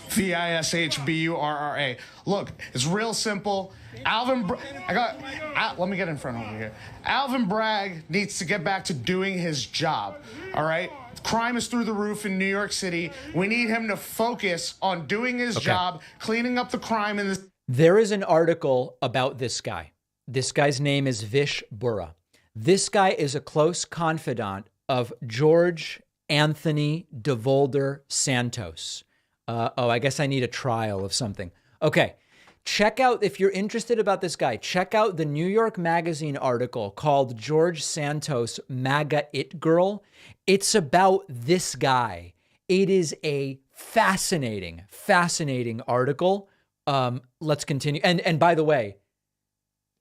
Speaker 7: Vishburra. Look, it's real simple. Let me get in front over here. Alvin Bragg needs to get back to doing his job. All right? Crime is through the roof in New York City. We need him to focus on doing his job, cleaning up the crime in this.
Speaker 13: There is an article about this guy. This guy's name is Vish Burra. This guy is a close confidant of George Anthony DeVolder Santos. I guess I need a trial of something. Okay. Check out, if you're interested about this guy, check out the New York Magazine article called George Santos, MAGA It Girl. It's about this guy. It is a fascinating, fascinating article. Let's continue. And by the way,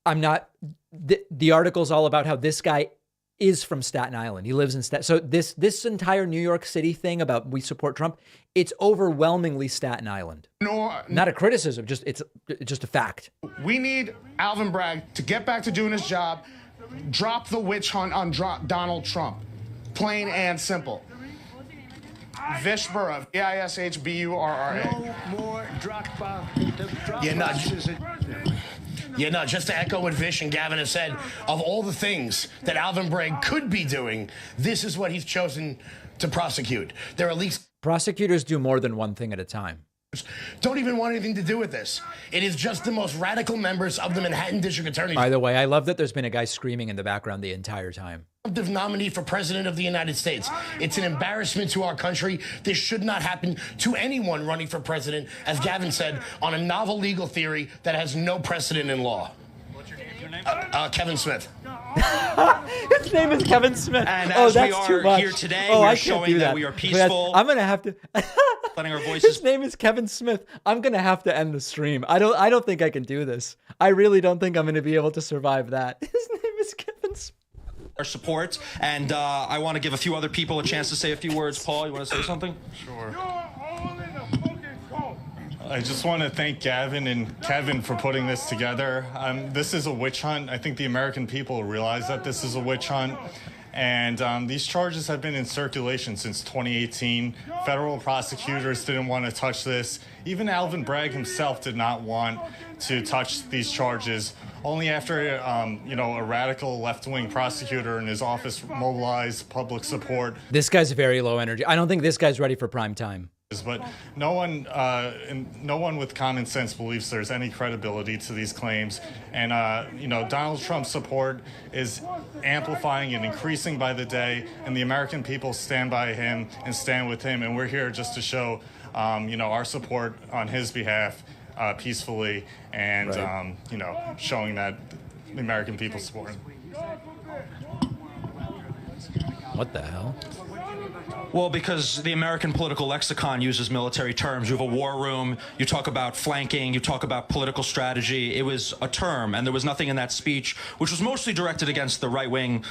Speaker 13: the article's all about how this guy is from Staten Island. He lives in Staten. So this entire New York City thing about we support Trump, it's overwhelmingly Staten Island. Not a criticism, it's just a fact.
Speaker 7: We need Alvin Bragg to get back to doing his job, drop the witch hunt on Donald Trump. Plain and simple. Vishburra, Vishburra.
Speaker 1: No more drop bomb.
Speaker 16: Just to echo what Vish and Gavin have said, of all the things that Alvin Bragg could be doing, this is what he's chosen to prosecute. There are at least...
Speaker 13: Prosecutors do more than one thing at a time.
Speaker 16: Don't even want anything to do with this. It is just the most radical members of the Manhattan District Attorney's...
Speaker 13: By the way, I love that there's been a guy screaming in the background the entire time.
Speaker 16: ...nominee for President of the United States. It's an embarrassment to our country. This should not happen to anyone running for president, as Gavin said, on a novel legal theory that has no precedent in law.
Speaker 1: What's your name?
Speaker 16: Kevin Smith.
Speaker 13: His name is Kevin Smith.
Speaker 18: And
Speaker 13: oh,
Speaker 18: as we
Speaker 13: that's too
Speaker 18: are
Speaker 13: much.
Speaker 18: here today,
Speaker 13: oh,
Speaker 18: we
Speaker 13: I
Speaker 18: are
Speaker 13: can't
Speaker 18: showing
Speaker 13: do
Speaker 18: that we are
Speaker 13: But
Speaker 18: peaceful.
Speaker 13: I'm gonna have to.
Speaker 18: Letting our voices.
Speaker 13: His name is Kevin Smith. I'm gonna have to end the stream. I don't think I can do this. I really don't think I'm gonna be able to survive that. His name is Kevin Smith.
Speaker 18: Our support, and I want to give a few other people a chance to say a few words. Paul, you want to say something?
Speaker 17: Sure.
Speaker 19: I just want to thank Gavin and Kevin for putting this together. This is a witch hunt. I think the American people realize that this is a witch hunt. And these charges have been in circulation since 2018. Federal prosecutors didn't want to touch this. Even Alvin Bragg himself did not want to touch these charges. Only after, a radical left-wing prosecutor in his office mobilized public support.
Speaker 13: This guy's very low energy. I don't think this guy's ready for prime time.
Speaker 19: But no one with common sense believes there's any credibility to these claims. And, Donald Trump's support is amplifying and increasing by the day. And the American people stand by him and stand with him. And we're here just to show, our support on his behalf peacefully and,
Speaker 13: right.
Speaker 19: Showing that the American people support him.
Speaker 13: What the hell?
Speaker 18: Well, because the American political lexicon uses military terms. You have a war room, you talk about flanking, you talk about political strategy. It was a term, and there was nothing in that speech, which was mostly directed against the right-wing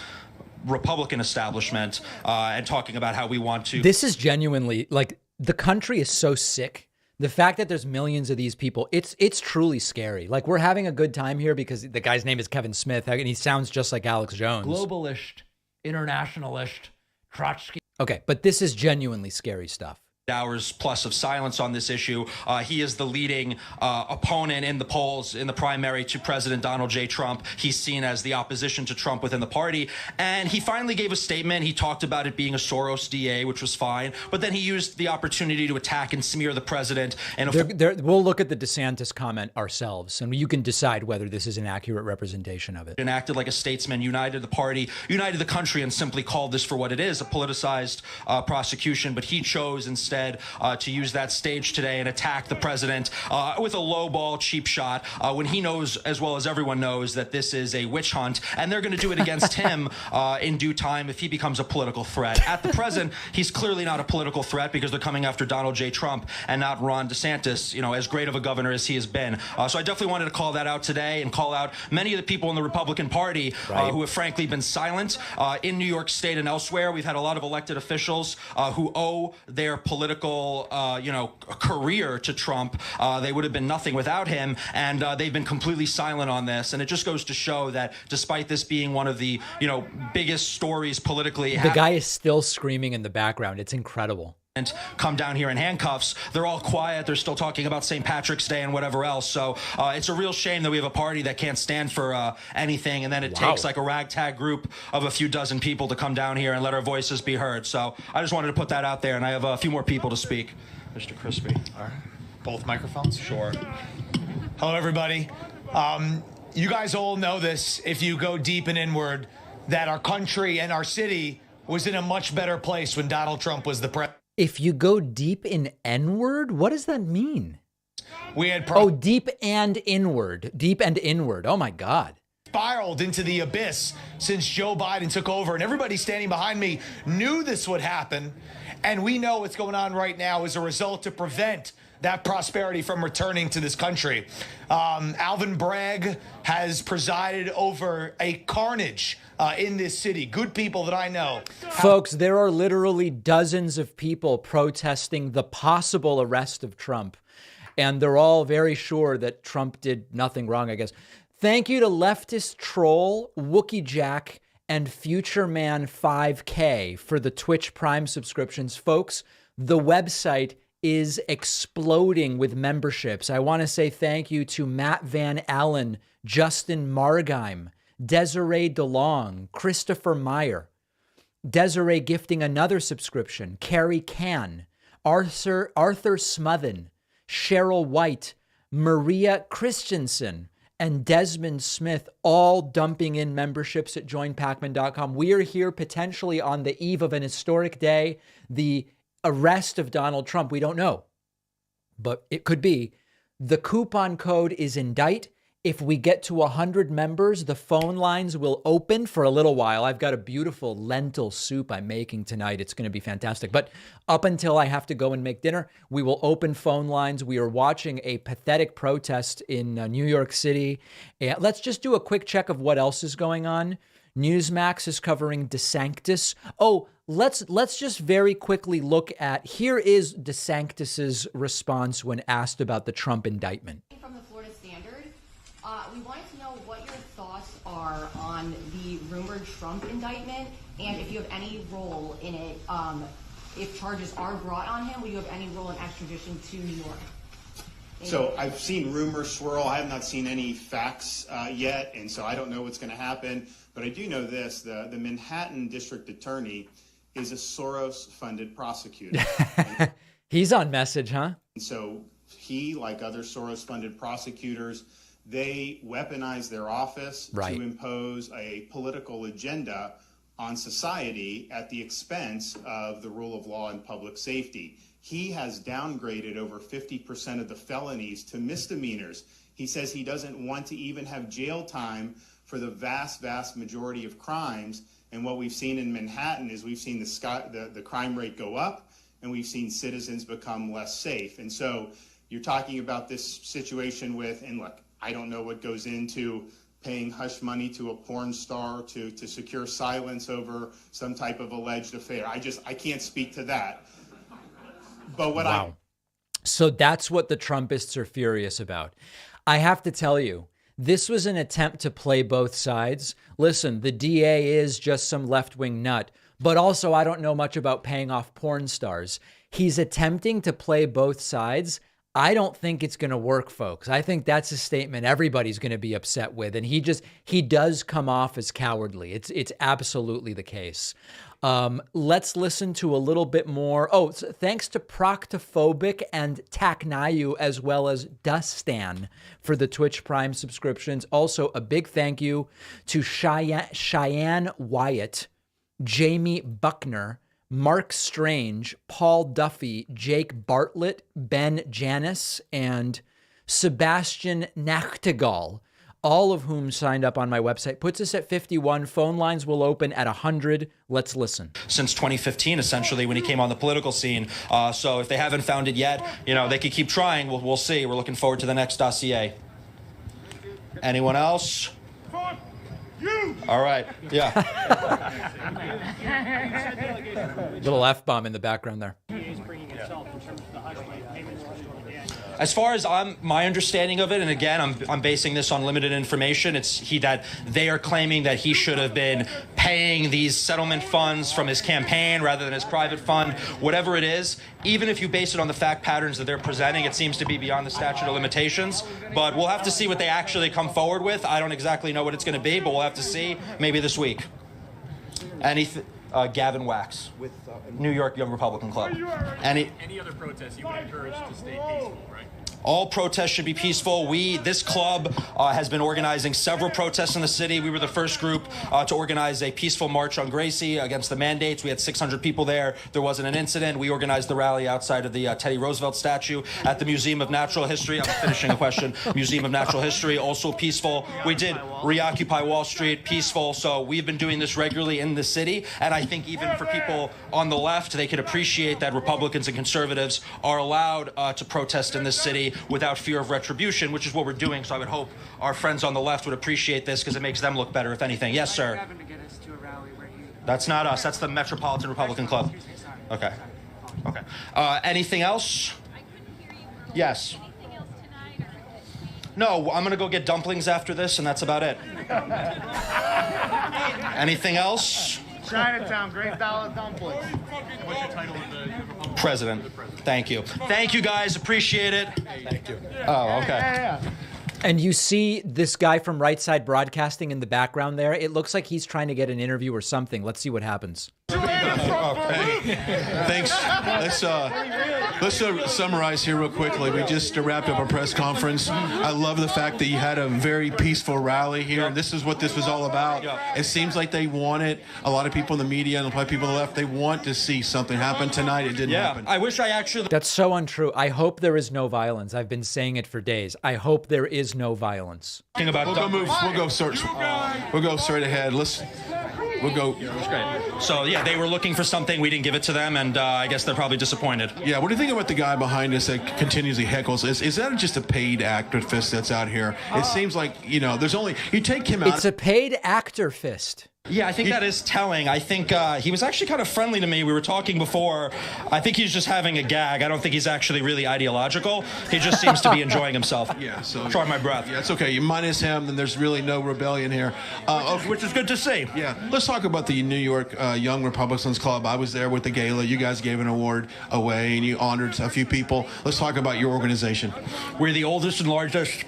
Speaker 18: Republican establishment and talking about how we want to...
Speaker 13: This is genuinely, like, the country is so sick. The fact that there's millions of these people, it's truly scary. Like, we're having a good time here because the guy's name is Kevin Smith, and he sounds just like Alex Jones.
Speaker 3: Globalist, internationalist, Trotsky.
Speaker 13: Okay, but this is genuinely scary stuff.
Speaker 18: Hours plus of silence on this issue. He is the leading opponent in the polls in the primary to President Donald J. Trump. He's seen as the opposition to Trump within the party. And he finally gave a statement. He talked about it being a Soros DA, which was fine. But then he used the opportunity to attack and smear the president. And
Speaker 13: we'll look at the DeSantis comment ourselves, and you can decide whether this is an accurate representation of it.
Speaker 18: And acted like a statesman, united the party, united the country, and simply called this for what it is, a politicized prosecution. But he chose instead to use that stage today and attack the president with a lowball cheap shot when he knows, as well as everyone knows, that this is a witch hunt, and they're going to do it against him in due time if he becomes a political threat. At the present, he's clearly not a political threat because they're coming after Donald J. Trump and not Ron DeSantis, as great of a governor as he has been. So I definitely wanted to call that out today and call out many of the people in the Republican Party who have frankly been silent in New York State and elsewhere. We've had a lot of elected officials who owe their political career to Trump. They would have been nothing without him, and they've been completely silent on this. And it just goes to show that despite this being one of the biggest stories politically,
Speaker 13: the guy is still screaming in the background. It's incredible.
Speaker 18: And come down here in handcuffs. They're all quiet. They're still talking about St. Patrick's Day and whatever else. So it's a real shame that we have a party that can't stand for anything. And then it takes like a ragtag group of a few dozen people to come down here and let our voices be heard. So I just wanted to put that out there. And I have a few more people to speak. Mr. Crispy.
Speaker 16: All right. Both microphones?
Speaker 18: Sure.
Speaker 16: Hello, everybody. You guys all know this, if you go deep and inward, that our country and our city was in a much better place when Donald Trump was the president.
Speaker 13: If you go deep in N-word, what does that mean?
Speaker 16: We had
Speaker 13: deep and inward. Deep and inward. Oh my God.
Speaker 16: Spiraled into the abyss since Joe Biden took over, and everybody standing behind me knew this would happen. And we know what's going on right now as a result to prevent that prosperity from returning to this country. Alvin Bragg has presided over a carnage in this city. Good people that I know.
Speaker 13: Folks, there are literally dozens of people protesting the possible arrest of Trump. And they're all very sure that Trump did nothing wrong, I guess. Thank you to Leftist Troll, Wookie Jack, and Future Man 5K for the Twitch Prime subscriptions. Folks, the website is exploding with memberships. I want to say thank you to Matt Van Allen, Justin Margheim, Desiree DeLong, Christopher Meyer, Desiree gifting another subscription, Carrie Can, Arthur Smuthen, Cheryl White, Maria Christensen, and Desmond Smith, all dumping in memberships at joinpacman.com. We are here potentially on the eve of an historic day, the arrest of Donald Trump. We don't know, but it could be. The coupon code is INDICT. If we get to 100 members, the phone lines will open for a little while. I've got a beautiful lentil soup I'm making tonight. It's going to be fantastic. But up until I have to go and make dinner, we will open phone lines. We are watching a pathetic protest in New York City. Let's just do a quick check of what else is going on. Newsmax is covering DeSantis. Oh, let's just very quickly look at, here is DeSantis's response when asked about the Trump indictment.
Speaker 20: From the Florida Standard, we wanted to know what your thoughts are on the rumored Trump indictment, and if you have any role in it. If charges are brought on him, will you have any role in extradition to New York?
Speaker 21: So I've seen rumors swirl. I have not seen any facts yet, and so I don't know what's going to happen. But I do know this: the Manhattan District Attorney is a Soros-funded prosecutor.
Speaker 13: He's on message, huh?
Speaker 21: And so he, like other Soros-funded prosecutors, they weaponize their office to impose a political agenda on society at the expense of the rule of law and public safety. He has downgraded over 50% of the felonies to misdemeanors. He says he doesn't want to even have jail time for the vast, vast majority of crimes. And what we've seen in Manhattan is we've seen the crime rate go up, and we've seen citizens become less safe. And so you're talking about this situation with, and look, I don't know what goes into paying hush money to a porn star to secure silence over some type of alleged affair. I can't speak to that. But what
Speaker 13: So that's what the Trumpists are furious about. I have to tell you, this was an attempt to play both sides. Listen, the DA is just some left-wing nut, but also I don't know much about paying off porn stars. He's attempting to play both sides. I don't think it's going to work, folks. I think that's a statement everybody's going to be upset with. And he does come off as cowardly. It's absolutely the case. Let's listen to a little bit more. Oh, thanks to Proctophobic and Taknayu, as well as Dustan for the Twitch Prime subscriptions. Also, a big thank you to Cheyenne Wyatt, Jamie Buckner, Mark Strange, Paul Duffy, Jake Bartlett, Ben Janis, and Sebastian Nachtigall, all of whom signed up on my website. Puts us at 51. Phone lines will open at 100. Let's listen.
Speaker 18: Since 2015, essentially, when he came on the political scene. So if they haven't found it yet, they could keep trying. We'll see. We're looking forward to the next dossier. Anyone else? All right. Yeah.
Speaker 13: Little F-bomb in the background there.
Speaker 18: As far as my understanding of it, and again, I'm basing this on limited information, it's that they are claiming that he should have been paying these settlement funds from his campaign rather than his private fund, whatever it is. Even if you base it on the fact patterns that they're presenting, it seems to be beyond the statute of limitations. But we'll have to see what they actually come forward with. I don't exactly know what it's going to be, but we'll have to see maybe this week. Gavin Wax with New York Young Republican Club. Any
Speaker 22: other protests you would encourage to stay peaceful, right?
Speaker 18: All protests should be peaceful. This club has been organizing several protests in the city. We were the first group to organize a peaceful march on Gracie against the mandates. We had 600 people there. There wasn't an incident. We organized the rally outside of the Teddy Roosevelt statue at the Museum of Natural History. I'm finishing a question. Museum of Natural History, also peaceful. We did reoccupy Wall Street, peaceful. So we've been doing this regularly in the city. And I think even for people on the left, they can appreciate that Republicans and conservatives are allowed to protest in this city without fear of retribution, which is what we're doing. So I would hope our friends on the left would appreciate this because it makes them look better, if anything. Yes, sir. That's not us. That's the Metropolitan Republican Club. Okay. Okay. Anything else? Yes. No, I'm going to go get dumplings after this, and that's about it. Anything else?
Speaker 1: Chinatown, Great Dollar Dumplings.
Speaker 22: What's your title of the
Speaker 18: President. Thank you. Thank you, guys. Appreciate it.
Speaker 22: Thank you.
Speaker 18: Oh, okay.
Speaker 1: Yeah.
Speaker 13: And you see this guy from Right Side Broadcasting in the background there. It looks like he's trying to get an interview or something. Let's see what happens.
Speaker 8: Okay. Thanks. Let's Let's summarize here real quickly. We just wrapped up a press conference. I love the fact that you had a very peaceful rally here. And this is what this was all about. It seems like they want it. A lot of people in the media and a lot of people on the left, they want to see something happen tonight. It didn't happen.
Speaker 15: I wish I actually...
Speaker 13: That's so untrue. I hope there is no violence. I've been saying it for days. I hope there is no violence.
Speaker 8: We'll go straight ahead. We'll go.
Speaker 18: Yeah, it was great. So, yeah, they were looking for something. We didn't give it to them, and I guess they're probably disappointed.
Speaker 8: Yeah, what do you think about the guy behind us that continuously heckles? Is that just a paid actor fist that's out here? It seems like, there's only... You take him out...
Speaker 13: It's a paid actor fist.
Speaker 18: Yeah, I think that is telling. I think he was actually kind of friendly to me. We were talking before. I think he's just having a gag. I don't think he's actually really ideological. He just seems to be enjoying himself.
Speaker 8: Yeah, so...
Speaker 18: Try my breath.
Speaker 8: Yeah, it's okay. You minus him, then there's really no rebellion here.
Speaker 18: Which is good to see.
Speaker 8: Yeah. Let's talk about the New York Young Republicans Club. I was there with the gala. You guys gave an award away, and you honored a few people. Let's talk about your organization.
Speaker 18: We're the oldest and largest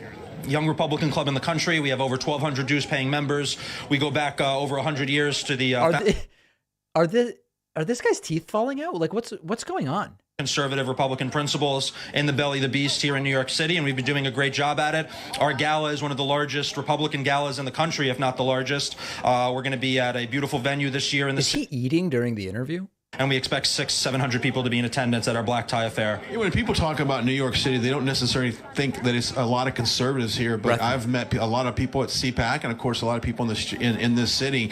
Speaker 18: Young Republican Club in the country. We have over 1,200 dues-paying members. We go back over 100 years to the...
Speaker 13: Are this guy's teeth falling out? Like, what's going on?
Speaker 18: Conservative Republican principles in the belly of the beast here in New York City, and we've been doing a great job at it. Our gala is one of the largest Republican galas in the country, if not the largest. We're going to be at a beautiful venue this year.
Speaker 13: Is he eating during the interview?
Speaker 18: And we expect 600-700 people to be in attendance at our black tie affair.
Speaker 8: When people talk about New York City, they don't necessarily think that it's a lot of conservatives here, but I've met a lot of people at CPAC and, of course, a lot of people in this city.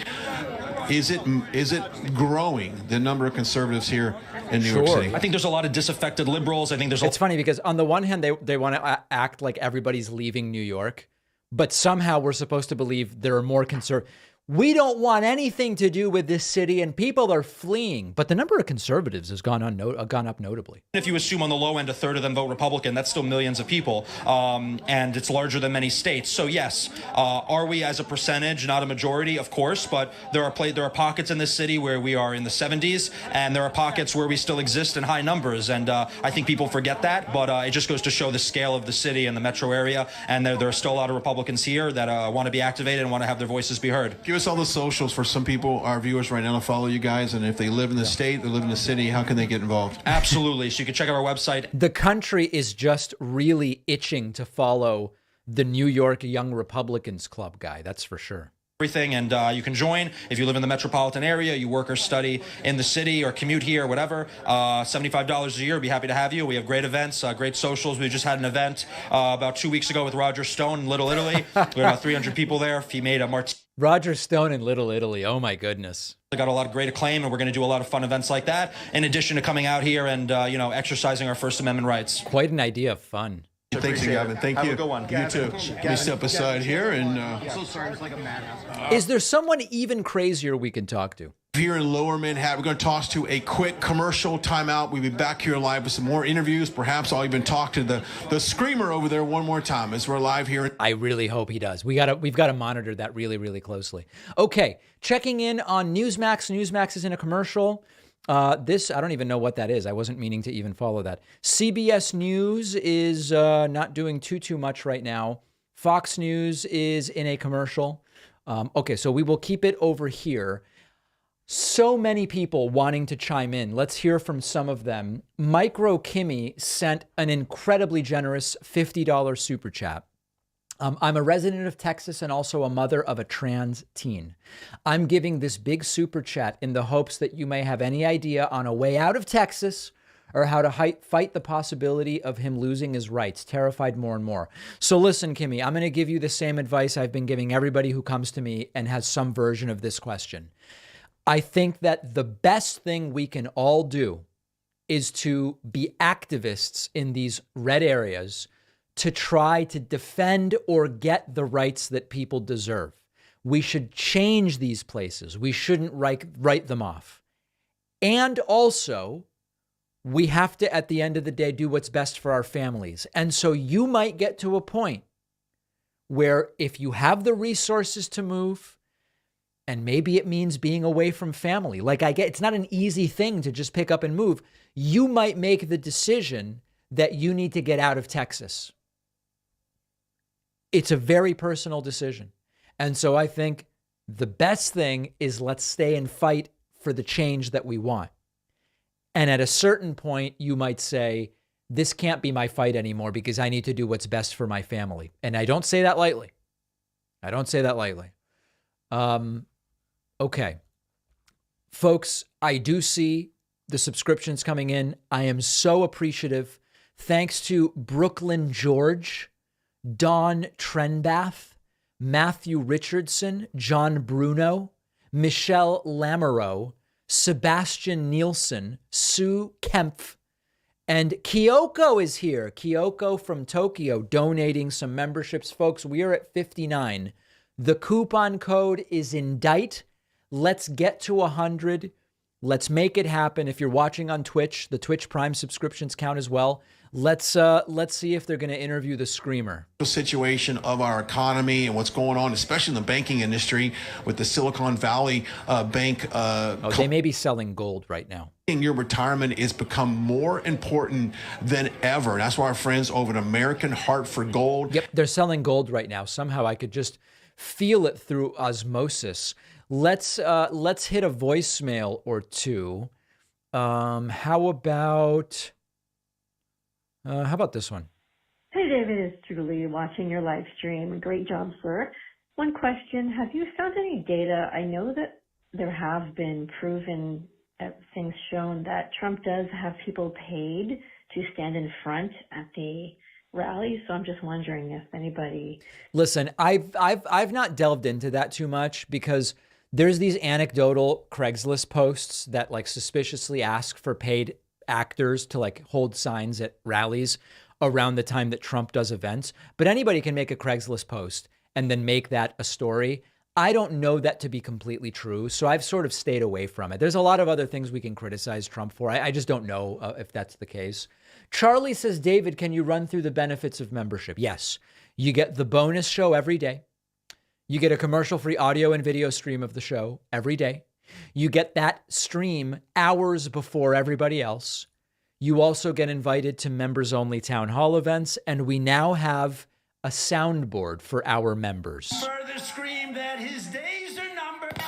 Speaker 8: Is it growing, the number of conservatives here in New York City?
Speaker 18: I think there's a lot of disaffected liberals. I think there's...
Speaker 13: It's funny because on the one hand, they want to act like everybody's leaving New York, but somehow we're supposed to believe there are more conservatives. We don't want anything to do with this city, and people are fleeing. But the number of conservatives has gone up notably.
Speaker 18: If you assume on the low end a third of them vote Republican, that's still millions of people, and it's larger than many states. So yes, are we as a percentage not a majority? Of course, but there are pockets in this city where we are in the 70s, and there are pockets where we still exist in high numbers. And I think people forget that, but it just goes to show the scale of the city and the metro area. And there are still a lot of Republicans here that want to be activated and want to have their voices be heard.
Speaker 8: Give us all the socials for some people, our viewers right now, to follow you guys, and if they live in the state, they live in the city, how can they get involved?
Speaker 18: Absolutely. So you can check out our website.
Speaker 13: The country is just really itching to follow the New York Young Republicans Club guy. That's for sure.
Speaker 18: Everything, and you can join if you live in the metropolitan area, you work or study in the city or commute here or whatever. $75 a year. We'd be happy to have you. We have great events, great socials. We just had an event about 2 weeks ago with Roger Stone in Little Italy. We had about 300 people there. He made a martini.
Speaker 13: Roger Stone in Little Italy. Oh my goodness.
Speaker 18: We got a lot of great acclaim, and we're going to do a lot of fun events like that, in addition to coming out here and exercising our First Amendment rights.
Speaker 13: Quite an idea of fun.
Speaker 8: Thanks, Gavin. Thank you.
Speaker 18: Have a good one.
Speaker 8: You too. Let me step aside here and.
Speaker 22: So sorry, it's like a madhouse.
Speaker 13: Is there someone even crazier we can talk to?
Speaker 8: Here in Lower Manhattan, we're going to toss to a quick commercial timeout. We'll be back here live with some more interviews. Perhaps I'll even talk to the screamer over there one more time as we're live here.
Speaker 13: I really hope he does. We've got to monitor that really, really closely. Okay, checking in on Newsmax. Newsmax is in a commercial. This, I don't even know what that is. I wasn't meaning to even follow that. CBS News is not doing too much right now. Fox News is in a commercial. Okay, so we will keep it over here. So many people wanting to chime in. Let's hear from some of them. Micro Kimmy sent an incredibly generous $50 super chat. I'm a resident of Texas and also a mother of a trans teen. I'm giving this big super chat in the hopes that you may have any idea on a way out of Texas or how to fight the possibility of him losing his rights, terrified more and more. So listen, Kimmy, I'm going to give you the same advice I've been giving everybody who comes to me and has some version of this question. I think that the best thing we can all do is to be activists in these red areas to try to defend or get the rights that people deserve. We should change these places. We shouldn't write them off. And also, we have to, at the end of the day, do what's best for our families. And so you might get to a point where if you have the resources to move, and maybe it means being away from family, like I get, it's not an easy thing to just pick up and move. You might make the decision that you need to get out of Texas. It's a very personal decision. And so I think the best thing is let's stay and fight for the change that we want. And at a certain point, you might say, this can't be my fight anymore because I need to do what's best for my family. And I don't say that lightly. I don't say that lightly. Okay. Folks, I do see the subscriptions coming in. I am so appreciative. Thanks to Brooklyn George, Dawn Trenbath, Matthew Richardson, John Bruno, Michelle Lamoureux, Sebastian Nielsen, Sue Kempf, and Kyoko is here. Kyoko from Tokyo donating some memberships. Folks, we are at 59. The coupon code is INDICT. Let's get to 100. Let's make it happen. If you're watching on Twitch, the Twitch Prime subscriptions count as well. Let's see if they're going to interview the screamer.
Speaker 8: The situation of our economy and what's going on, especially in the banking industry with the Silicon Valley Bank.
Speaker 13: They may be selling gold right now.
Speaker 8: Your retirement is become more important than ever. And that's why our friends over at American Heart for Gold.
Speaker 13: Yep, they're selling gold right now. Somehow I could just feel it through osmosis. Let's hit a voicemail or two. How about this one?
Speaker 2: Hey, David, it's Julie watching your live stream. Great job, sir. One question. Have you found any data? I know that there have been proven things shown that Trump does have people paid to stand in front at the rallies. So I'm just wondering if anybody...
Speaker 13: Listen, I've not delved into that too much because there's these anecdotal Craigslist posts that like suspiciously ask for paid actors to like hold signs at rallies around the time that Trump does events. But anybody can make a Craigslist post and then make that a story. I don't know that to be completely true, so I've sort of stayed away from it. There's a lot of other things we can criticize Trump for. I just don't know if that's the case. Charlie says, David, can you run through the benefits of membership? Yes. You get the bonus show every day. You get a commercial-free audio and video stream of the show every day. You get that stream hours before everybody else. You also get invited to members-only town hall events, and we now have a soundboard for our members.
Speaker 1: Further scream that his days are numbered.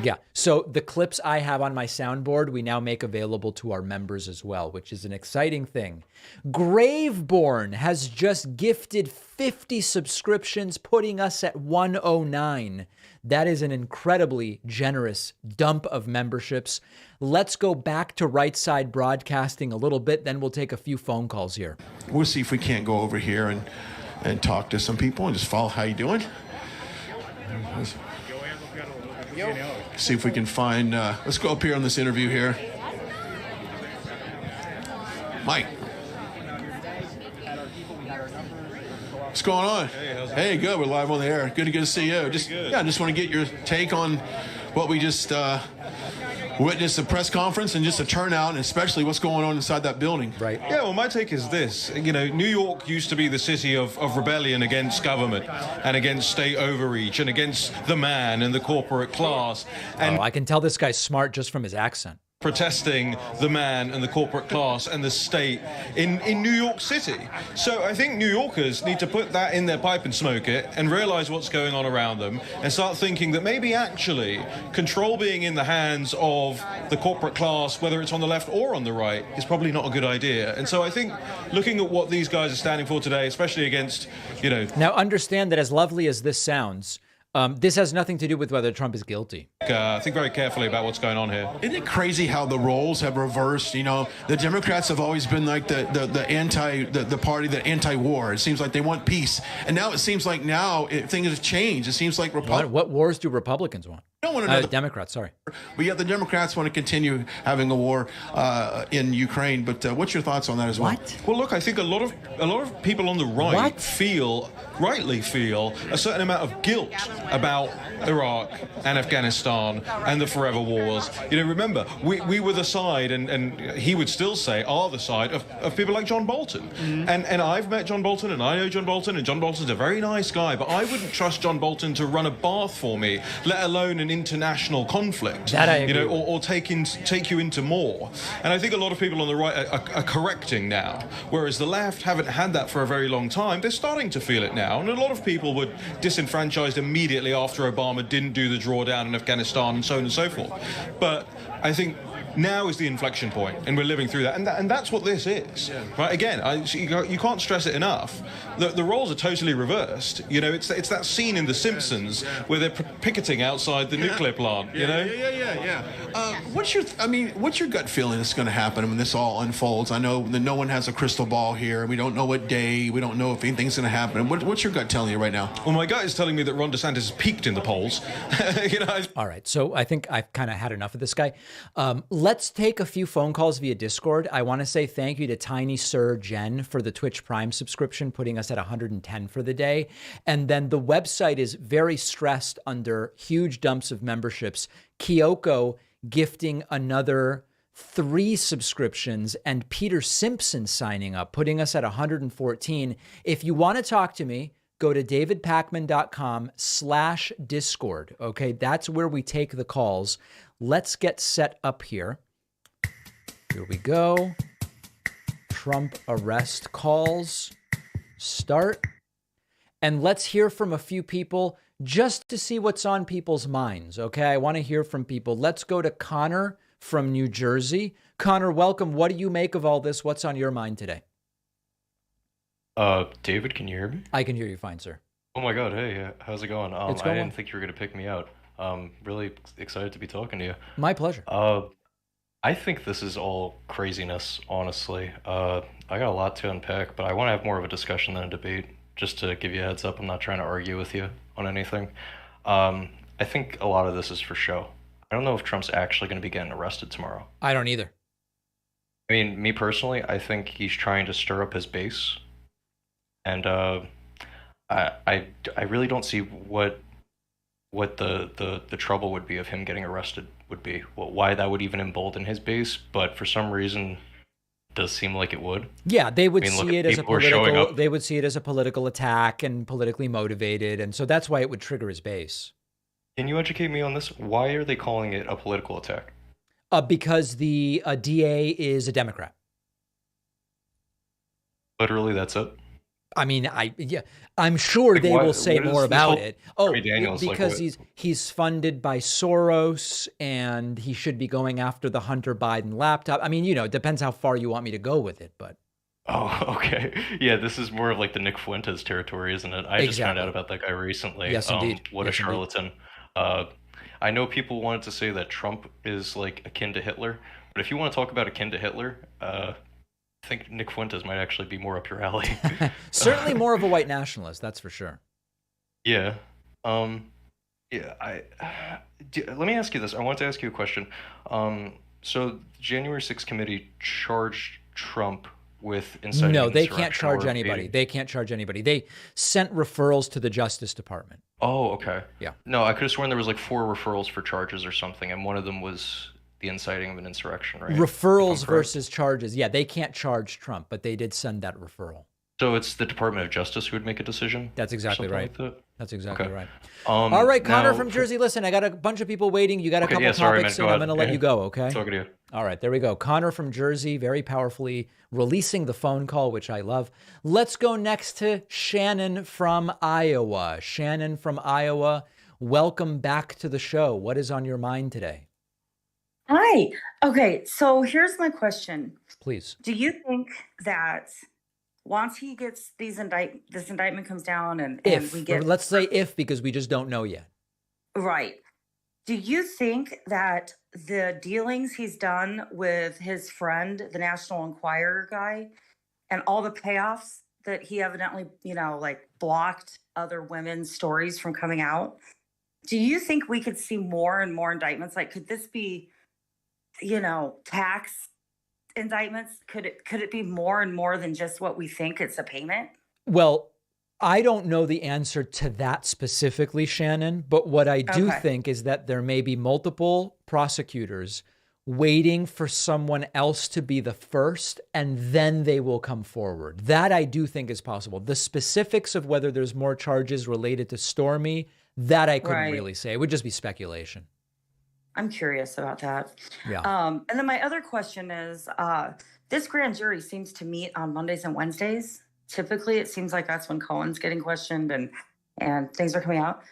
Speaker 13: Yeah, so the clips I have on my soundboard, we now make available to our members as well, which is an exciting thing. Graveborn has just gifted 50 subscriptions, putting us at 109. That is an incredibly generous dump of memberships. Let's go back to Right Side Broadcasting a little bit, then we'll take a few phone calls here.
Speaker 8: We'll see if we can't go over here and talk to some people and just follow. How you doing? See if we can find, let's go up here on this interview here. Mike. What's going on? Hey, good. We're live on the air. Good to see you. I just want to get your take on what we just witnessed, the press conference and just the turnout, and especially what's going on inside that building.
Speaker 13: Right.
Speaker 5: Yeah, well, my take is this. You know, New York used to be the city of rebellion against government and against state overreach and against the man and the corporate class. And
Speaker 13: I can tell this guy's smart just from his accent.
Speaker 5: Protesting the man and the corporate class and the state in New York City. So I think New Yorkers need to put that in their pipe and smoke it and realize what's going on around them and start thinking that maybe actually control being in the hands of the corporate class, whether it's on the left or on the right, is probably not a good idea. And so I think looking at what these guys are standing for today, especially against, you know...
Speaker 13: Now understand that as lovely as this sounds, this has nothing to do with whether Trump is guilty.
Speaker 5: Think very carefully about what's going on here.
Speaker 8: Isn't it crazy how the roles have reversed? You know, the Democrats have always been like the party that anti-war. It seems like they want peace, and now it seems like things have changed. It seems like
Speaker 13: what wars do Republicans want?
Speaker 8: I don't want another
Speaker 13: Democrats. Sorry,
Speaker 8: but yet the Democrats want to continue having a war in Ukraine. But what's your thoughts on that as well?
Speaker 13: What?
Speaker 5: Well, look, I think a lot of people on the right rightly feel a certain amount of guilt about Iraq and Afghanistan and the forever wars. You know, remember, we were the side, and he would still say are the side of people like John Bolton. Mm-hmm. And I've met John Bolton, and I know John Bolton, and John Bolton's a very nice guy, but I wouldn't trust John Bolton to run a bath for me, let alone an international conflict,
Speaker 13: That I agree
Speaker 5: or take you into more. And I think a lot of people on the right are correcting now, whereas the left haven't had that for a very long time. They're starting to feel it now, and a lot of people were disenfranchised immediately after Obama didn't do the drawdown in Afghanistan and so on and so forth. But I think now is the inflection point, and we're living through that, and that's what this is. Right? Again, you can't stress it enough. The roles are totally reversed. It's that scene in The Simpsons where they're picketing outside the nuclear plant.
Speaker 8: Yeah. What's your gut feeling is going to happen when this all unfolds? I know that no one has a crystal ball here. We don't know what day. We don't know if anything's going to happen. What's your gut telling you right now?
Speaker 5: Well, my gut is telling me that Ron DeSantis has peaked in the polls.
Speaker 13: All right, so I think I've kind of had enough of this guy. Let's take a few phone calls via Discord. I want to say thank you to Tiny Sir Jen for the Twitch Prime subscription, putting us at 110 for the day. And then the website is very stressed under huge dumps of memberships. Kyoko gifting another 3 subscriptions, and Peter Simpson signing up, putting us at 114. If you want to talk to me, go to davidpakman.com/Discord. Okay, that's where we take the calls. Let's get set up here. Here we go. Trump arrest calls start. And let's hear from a few people just to see what's on people's minds. Okay, I want to hear from people. Let's go to Connor from New Jersey. Connor, welcome. What do you make of all this? What's on your mind today?
Speaker 4: David, can you hear me?
Speaker 13: I can hear you fine, sir.
Speaker 4: Oh my God, hey, how's it going?
Speaker 13: It's going
Speaker 4: I didn't
Speaker 13: well.
Speaker 4: think you were going to pick me out. Really excited to be talking to you.
Speaker 13: My pleasure.
Speaker 4: I think this is all craziness, honestly. I got a lot to unpack, but I want to have more of a discussion than a debate. Just to give you a heads up, I'm not trying to argue with you on anything. I think a lot of this is for show. I don't know if Trump's actually going to be getting arrested tomorrow.
Speaker 13: I don't either.
Speaker 4: I mean, me personally, I think he's trying to stir up his base. And I really don't see what the trouble would be of him getting arrested would be. Well, why that would even embolden his base, but for some reason it does seem like it would.
Speaker 13: Yeah, they would see it as a political attack and politically motivated, and so that's why it would trigger his base.
Speaker 4: Can you educate me on this? Why are they calling it a political attack?
Speaker 13: Because the DA is a Democrat.
Speaker 4: Literally, that's it?
Speaker 13: I mean, I'm sure they will say more about it. Because
Speaker 4: like
Speaker 13: he's funded by Soros, and he should be going after the Hunter Biden laptop. I mean, it depends how far you want me to go with it, but.
Speaker 4: Oh, okay. Yeah, this is more of like the Nick Fuentes territory, isn't it? I just found out about that guy recently.
Speaker 13: Yes, indeed.
Speaker 4: What a charlatan. I know people wanted to say that Trump is like akin to Hitler, but if you want to talk about akin to Hitler, I think Nick Fuentes might actually be more up your alley.
Speaker 13: Certainly more of a white nationalist, that's for sure.
Speaker 4: Yeah. Let me ask you this. I want to ask you a question. So the January 6th committee charged Trump with inciting
Speaker 13: No, they
Speaker 4: insurrection
Speaker 13: can't charge
Speaker 4: or
Speaker 13: anybody.
Speaker 4: aiding-
Speaker 13: They can't charge anybody. They sent referrals to the Justice Department.
Speaker 4: Oh, okay.
Speaker 13: Yeah.
Speaker 4: No, I could have sworn there was like 4 referrals for charges or something, and one of them was the inciting of an insurrection, right?
Speaker 13: Referrals versus charges. Yeah, they can't charge Trump, but they did send that referral.
Speaker 4: So it's the Department of Justice who would make a decision?
Speaker 13: That's exactly
Speaker 4: Something
Speaker 13: right.
Speaker 4: like that?
Speaker 13: That's exactly
Speaker 4: Okay.
Speaker 13: right. All right, Connor
Speaker 4: now-
Speaker 13: from Jersey, listen, I got a bunch of people waiting. You got a
Speaker 4: Okay,
Speaker 13: couple
Speaker 4: yeah, sorry,
Speaker 13: topics,
Speaker 4: man.
Speaker 13: and
Speaker 4: Go
Speaker 13: I'm going to
Speaker 4: ahead.
Speaker 13: let you go, okay?
Speaker 4: Talking to you.
Speaker 13: All right, there we go. Connor from Jersey, very powerfully releasing the phone call, which I love. Let's go next to Shannon from Iowa. Shannon from Iowa, welcome back to the show. What is on your mind today?
Speaker 9: Hi. Okay, so here's my question.
Speaker 13: Please.
Speaker 9: Do you think that once he gets this indictment comes down and we get
Speaker 13: Let's say if, because we just don't know yet.
Speaker 9: right, do you think that the dealings he's done with his friend, the National Enquirer guy, and all the payoffs that he evidently, like blocked other women's stories from coming out, do you think we could see more and more indictments? Like, could this be, tax indictments? Could it be more and more than just what we think it's a payment?
Speaker 13: Well, I don't know the answer to that specifically, Shannon, but what I do think is that there may be multiple prosecutors waiting for someone else to be the first, and then they will come forward. That I do think is possible. The specifics of whether there's more charges related to Stormy, That I couldn't really say. It would just be speculation.
Speaker 9: I'm curious about that.
Speaker 13: Yeah.
Speaker 9: And then my other question is, this grand jury seems to meet on Mondays and Wednesdays. Typically, it seems like that's when Cohen's getting questioned and things are coming out.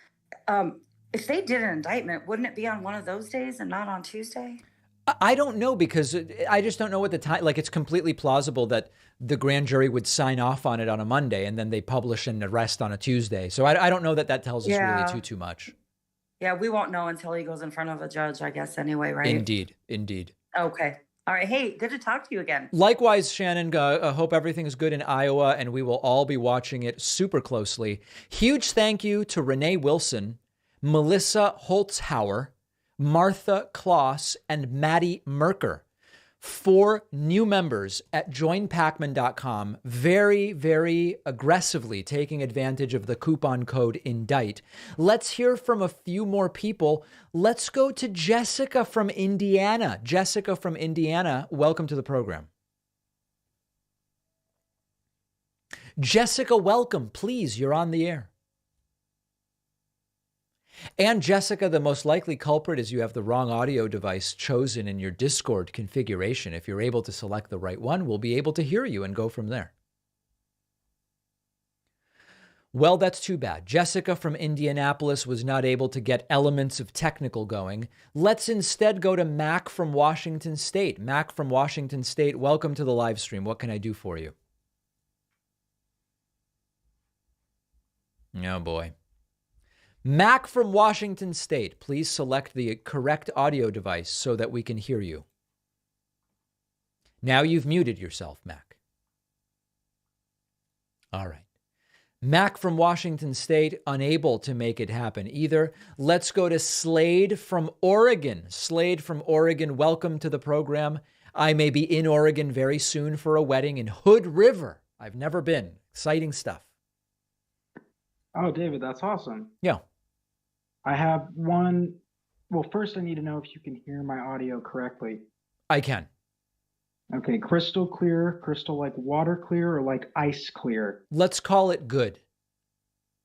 Speaker 9: If they did an indictment, wouldn't it be on one of those days and not on Tuesday?
Speaker 13: I don't know, because I just don't know what the time, like, it's completely plausible that the grand jury would sign off on it on a Monday and then they publish an arrest on a Tuesday. So I don't know that tells us really too much.
Speaker 9: Yeah, we won't know until he goes in front of a judge, I guess, anyway, right?
Speaker 13: Indeed.
Speaker 9: Okay. All right. Hey, good to talk to you again.
Speaker 13: Likewise, Shannon, hope everything is good in Iowa, and we will all be watching it super closely. Huge thank you to Renee Wilson, Melissa Holtzhauer, Martha Kloss, and Maddie Merker. 4 new members at joinpacman.com, very, very aggressively taking advantage of the coupon code INDICT. Let's hear from a few more people. Let's go to Jessica from Indiana. Jessica from Indiana, welcome to the program. Jessica, welcome. Please, you're on the air. And Jessica, the most likely culprit is you have the wrong audio device chosen in your Discord configuration. If you're able to select the right one, we'll be able to hear you and go from there. Well, that's too bad. Jessica from Indianapolis was not able to get elements of technical going. Let's instead go to Mac from Washington State. Mac from Washington State, welcome to the live stream. What can I do for you? Oh, boy. Mac from Washington State, please select the correct audio device so that we can hear you. Now you've muted yourself, Mac. All right. Mac from Washington State, unable to make it happen either. Let's go to Slade from Oregon. Slade from Oregon, welcome to the program. I may be in Oregon very soon for a wedding in Hood River. I've never been. Exciting stuff.
Speaker 6: Oh, David, that's awesome.
Speaker 13: Yeah.
Speaker 6: I have one. Well, first I need to know if you can hear my audio correctly.
Speaker 13: I can.
Speaker 6: Okay, crystal clear, crystal like water clear, or like ice clear?
Speaker 13: Let's call it good.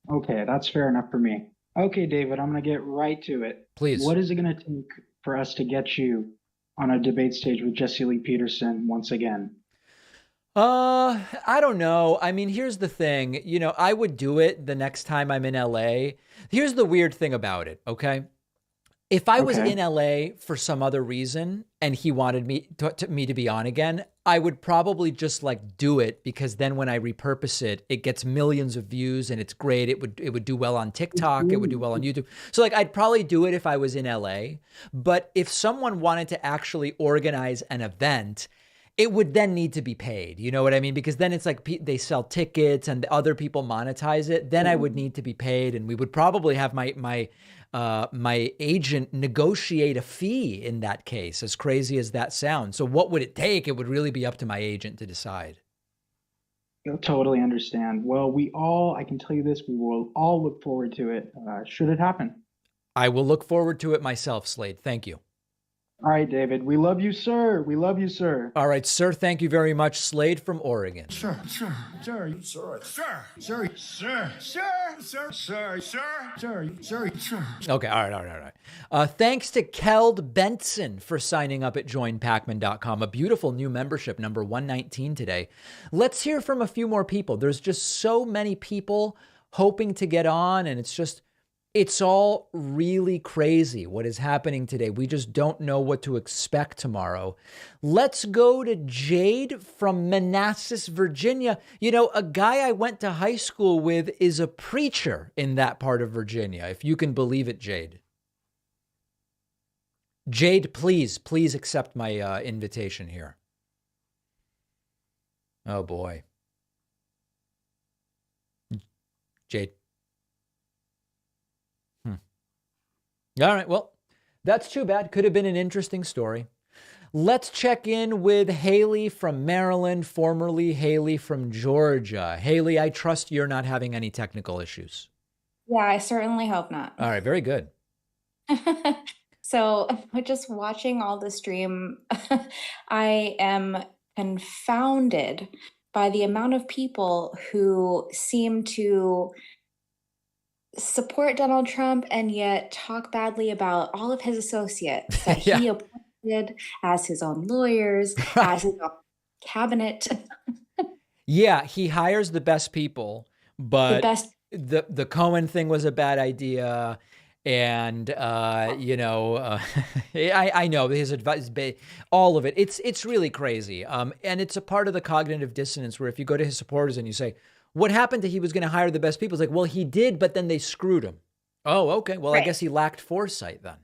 Speaker 6: Okay, that's fair enough for me. Okay, David, I'm going to get right to it.
Speaker 13: Please.
Speaker 6: What is it going to take for us to get you on a debate stage with Jesse Lee Peterson once again?
Speaker 13: I don't know. I mean, here's the thing. You know, I would do it the next time I'm in LA. Here's the weird thing about it, okay? If I was in LA for some other reason and he wanted me to be on again, I would probably just like do it, because then when I repurpose it, it gets millions of views and it's great. It would do well on TikTok. It would do well on YouTube. So like I'd probably do it if I was in LA. But if someone wanted to actually organize an event, it would then need to be paid. You know what I mean? Because then it's like they sell tickets and other people monetize it. Then I would need to be paid, and we would probably have my agent negotiate a fee in that case, as crazy as that sounds. So what would it take? It would really be up to my agent to decide.
Speaker 6: You'll totally understand. Well, I can tell you this, we will all look forward to it, should it happen.
Speaker 13: I will look forward to it myself, Slade. Thank you.
Speaker 6: All right, David. We love you, sir. We love you, sir.
Speaker 13: All right, sir. Thank you very much. Slade from Oregon.
Speaker 17: Sir. Okay,
Speaker 13: all right. Thanks to Keld Benson for signing up at joinpacman.com. A beautiful new membership, number 119 today. Let's hear from a few more people. There's just so many people hoping to get on, and it's all really crazy what is happening today. We just don't know what to expect tomorrow. Let's go to Jade from Manassas, Virginia. You know, a guy I went to high school with is a preacher in that part of Virginia, if you can believe it, Jade. Jade, please accept my invitation here. Oh, boy. Jade. All right, well, that's too bad. Could have been an interesting story. Let's check in with Haley from Maryland, formerly Haley from Georgia. Haley, I trust you're not having any technical issues.
Speaker 11: Yeah, I certainly hope not.
Speaker 13: All right, very good.
Speaker 11: So just watching all the stream, I am confounded by the amount of people who seem to support Donald Trump and yet talk badly about all of his associates that he appointed as his own lawyers, as his own cabinet.
Speaker 13: Yeah, he hires the best people, but the Cohen thing was a bad idea. And, you know, I know his advice, all of it. It's really crazy. And it's a part of the cognitive dissonance where if you go to his supporters and you say, what happened to he was going to hire the best people? It's like, well, he did, but then they screwed him. Oh, okay. Well, I guess he lacked foresight then.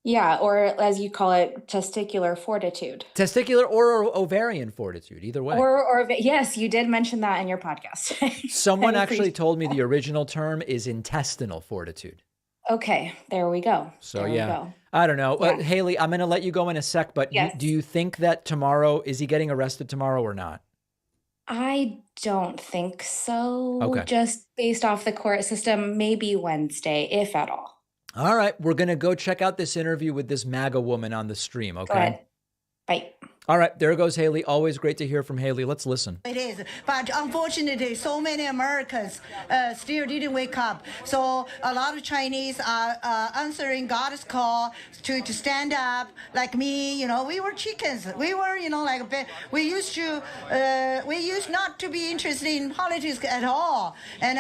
Speaker 11: Yeah, or as you call it, testicular fortitude.
Speaker 13: Testicular or ovarian fortitude, either way.
Speaker 11: Or yes, you did mention that in your podcast.
Speaker 13: Someone actually told me the original term is intestinal fortitude.
Speaker 11: Okay, there we go.
Speaker 13: So I don't know.
Speaker 11: Yeah.
Speaker 13: Haley, I'm going to let you go in a sec, but do you think that tomorrow, is he getting arrested tomorrow or not?
Speaker 11: I don't think so.
Speaker 13: Okay.
Speaker 11: Just based off the court system, maybe Wednesday, if at all.
Speaker 13: All right, we're going to go check out this interview with this MAGA woman on the stream, okay?
Speaker 11: Go ahead. Bye.
Speaker 13: All right, there goes Haley. Always great to hear from Haley. Let's listen.
Speaker 10: It is, but unfortunately, so many Americans still didn't wake up. So a lot of Chinese are answering God's call to stand up. Like me, you know, we were chickens. We were, you know, like we used not to be interested in politics at all. And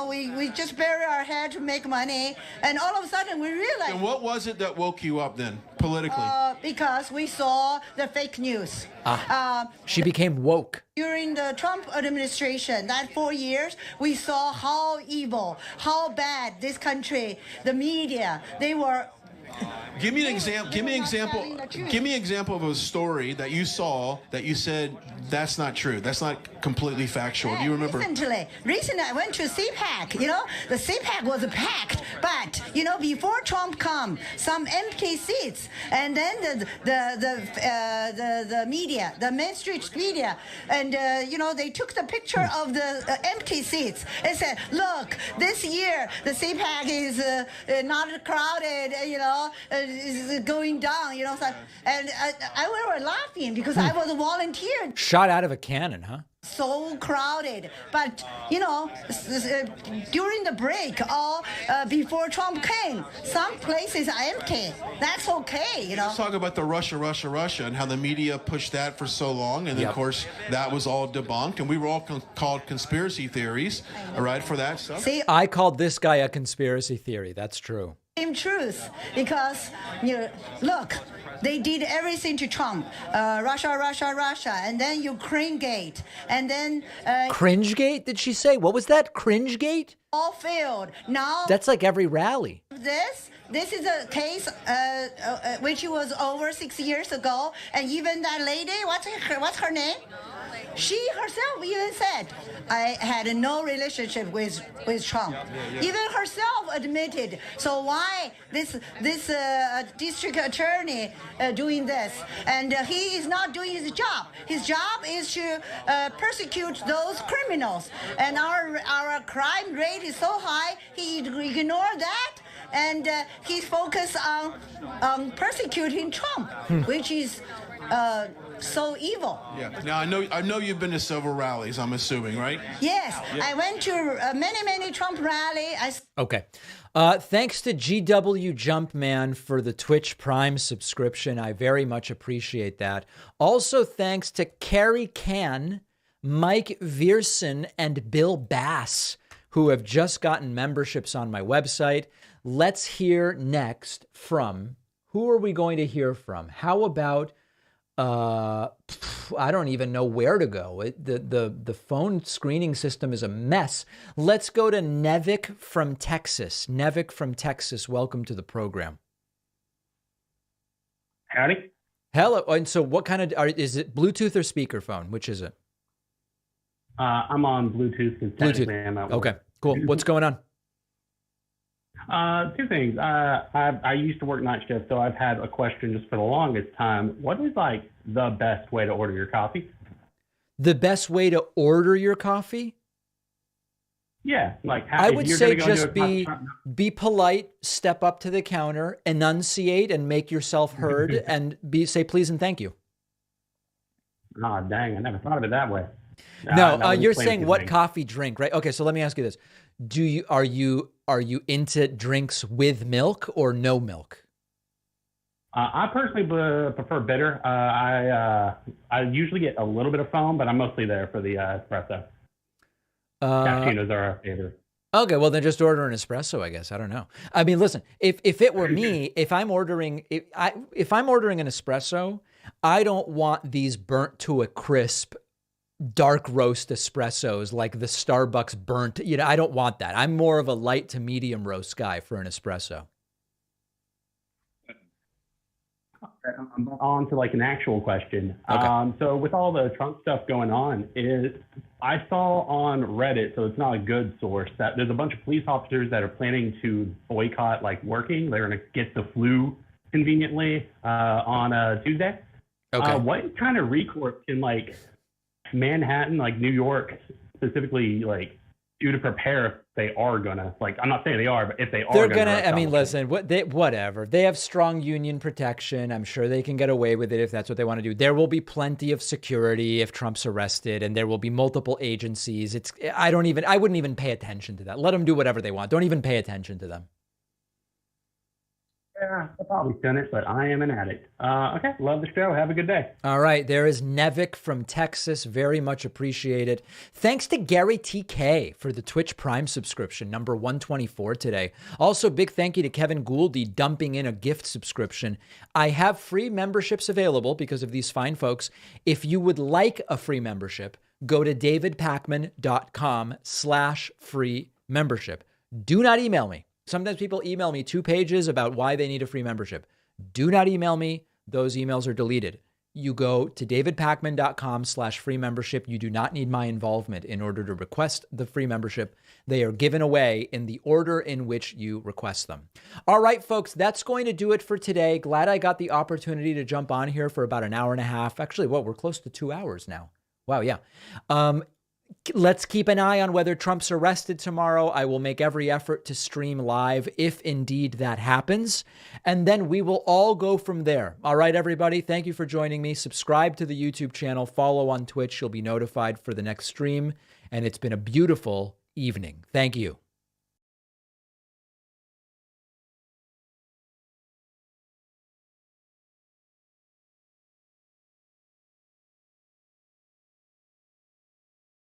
Speaker 10: we just bury our head to make money. And all of a sudden, we realized.
Speaker 8: And what was it that woke you up then, politically?
Speaker 10: Because we saw the fake news.
Speaker 13: She became woke.
Speaker 10: During the Trump administration, that 4 years, we saw how evil, how bad this country, the media, they were.
Speaker 8: Give me an example. Give me an example of a story that you saw that you said that's not true. That's not completely factual. Do you remember?
Speaker 10: Recently, I went to CPAC. You know, the CPAC was packed, but you know, before Trump come, some empty seats, and then the media, the mainstream media, and you know, they took the picture of the empty seats and said, "Look, this year the CPAC is not crowded. You know." Is going down, you know, so, and I were laughing because I was a volunteer.
Speaker 13: Shot out of a cannon, huh?
Speaker 10: So crowded, but you know, during the break or before Trump came, some places are empty. That's okay, you know.
Speaker 8: Let's talk about the Russia, and how the media pushed that for so long, and then, of course, that was all debunked, and we were all called conspiracy theories, all right, for that stuff.
Speaker 10: See,
Speaker 13: I called this guy a conspiracy theory. That's true.
Speaker 10: Same truth, because you know, look, they did everything to Trump, Russia, and then Ukraine gate, and then
Speaker 13: Cringe gate? Did she say? What was that? Cringe gate?
Speaker 10: All failed. Now
Speaker 13: that's like every rally.
Speaker 10: This is a case which was over 6 years ago, and even that lady, what's her name? She herself even said, I had no relationship with Trump. Even herself admitted. So why this district attorney doing this? And he is not doing his job. His job is to persecute those criminals. And our crime rate is so high, he ignored that. And he's focused on persecuting Trump, which is so evil.
Speaker 8: Yeah. Now I know you've been to several rallies. I'm assuming, right?
Speaker 10: Yes, yeah. I went to many Trump rallies.
Speaker 13: Okay. Thanks to GW Jumpman for the Twitch Prime subscription. I very much appreciate that. Also, thanks to Carrie Can, Mike Viersen, and Bill Bass, who have just gotten memberships on my website. Let's hear next from, who are we going to hear from? How about, I don't even know where to go. The phone screening system is a mess. Let's go to Nevik from Texas. Nevik from Texas, welcome to the program.
Speaker 12: Howdy.
Speaker 13: Hello. And so what kind of, is it Bluetooth or speakerphone? Which is it?
Speaker 12: I'm on Bluetooth.
Speaker 13: Bluetooth. Okay, cool. What's going on?
Speaker 12: Two things. I used to work night shift, so I've had a question just for the longest time. What is like the best way to order your coffee?
Speaker 13: The best way to order your coffee?
Speaker 12: Yeah, like
Speaker 13: I would say just be polite, step up to the counter, enunciate, and make yourself heard, and say please and thank you.
Speaker 12: Oh, dang! I never thought of it that way.
Speaker 13: No, you're saying what coffee drink, right? Okay, so let me ask you this. are you into drinks with milk or no milk?
Speaker 12: I personally prefer bitter. I usually get a little bit of foam, but I'm mostly there for the espresso. Cappuccinos are our favorite.
Speaker 13: Okay, well then just order an espresso, I guess. I don't know. I mean, listen, if it were me, if I'm ordering an espresso, I don't want these burnt to a crisp dark roast espressos like the Starbucks burnt. I don't want that. I'm more of a light to medium roast guy for an espresso.
Speaker 12: I'm on to like an actual question.
Speaker 13: Okay.
Speaker 12: So with all the Trump stuff going on, I saw on Reddit, so it's not a good source, that there's a bunch of police officers that are planning to boycott like working. They're going to get the flu conveniently on Tuesday.
Speaker 13: Okay.
Speaker 12: What kind of recourse can like Manhattan, like New York specifically, like do to prepare if they are gonna, like, I'm not saying they are, but if they are,
Speaker 13: They're gonna. I mean, listen, whatever. They have strong union protection. I'm sure they can get away with it if that's what they want to do. There will be plenty of security if Trump's arrested, and there will be multiple agencies. I wouldn't even pay attention to that. Let them do whatever they want. Don't even pay attention to them.
Speaker 12: Yeah, I'll probably finish, but I am an addict. Okay, love the show. Have a good day.
Speaker 13: All right, there is Nevik from Texas. Very much appreciated. Thanks to Gary TK for the Twitch Prime subscription, number 124 today. Also, big thank you to Kevin Gouldy dumping in a gift subscription. I have free memberships available because of these fine folks. If you would like a free membership, go to davidpakman.com/free membership. Do not email me. Sometimes people email me 2 pages about why they need a free membership. Do not email me. Those emails are deleted. You go to davidpakman.com/free membership. You do not need my involvement in order to request the free membership. They are given away in the order in which you request them. All right, folks, that's going to do it for today. Glad I got the opportunity to jump on here for about an hour and a half. Actually, we're close to 2 hours now. Wow, yeah. Let's keep an eye on whether Trump's arrested tomorrow. I will make every effort to stream live if indeed that happens. And then we will all go from there. All right, everybody. Thank you for joining me. Subscribe to the YouTube channel. Follow on Twitch. You'll be notified for the next stream. And it's been a beautiful evening. Thank you.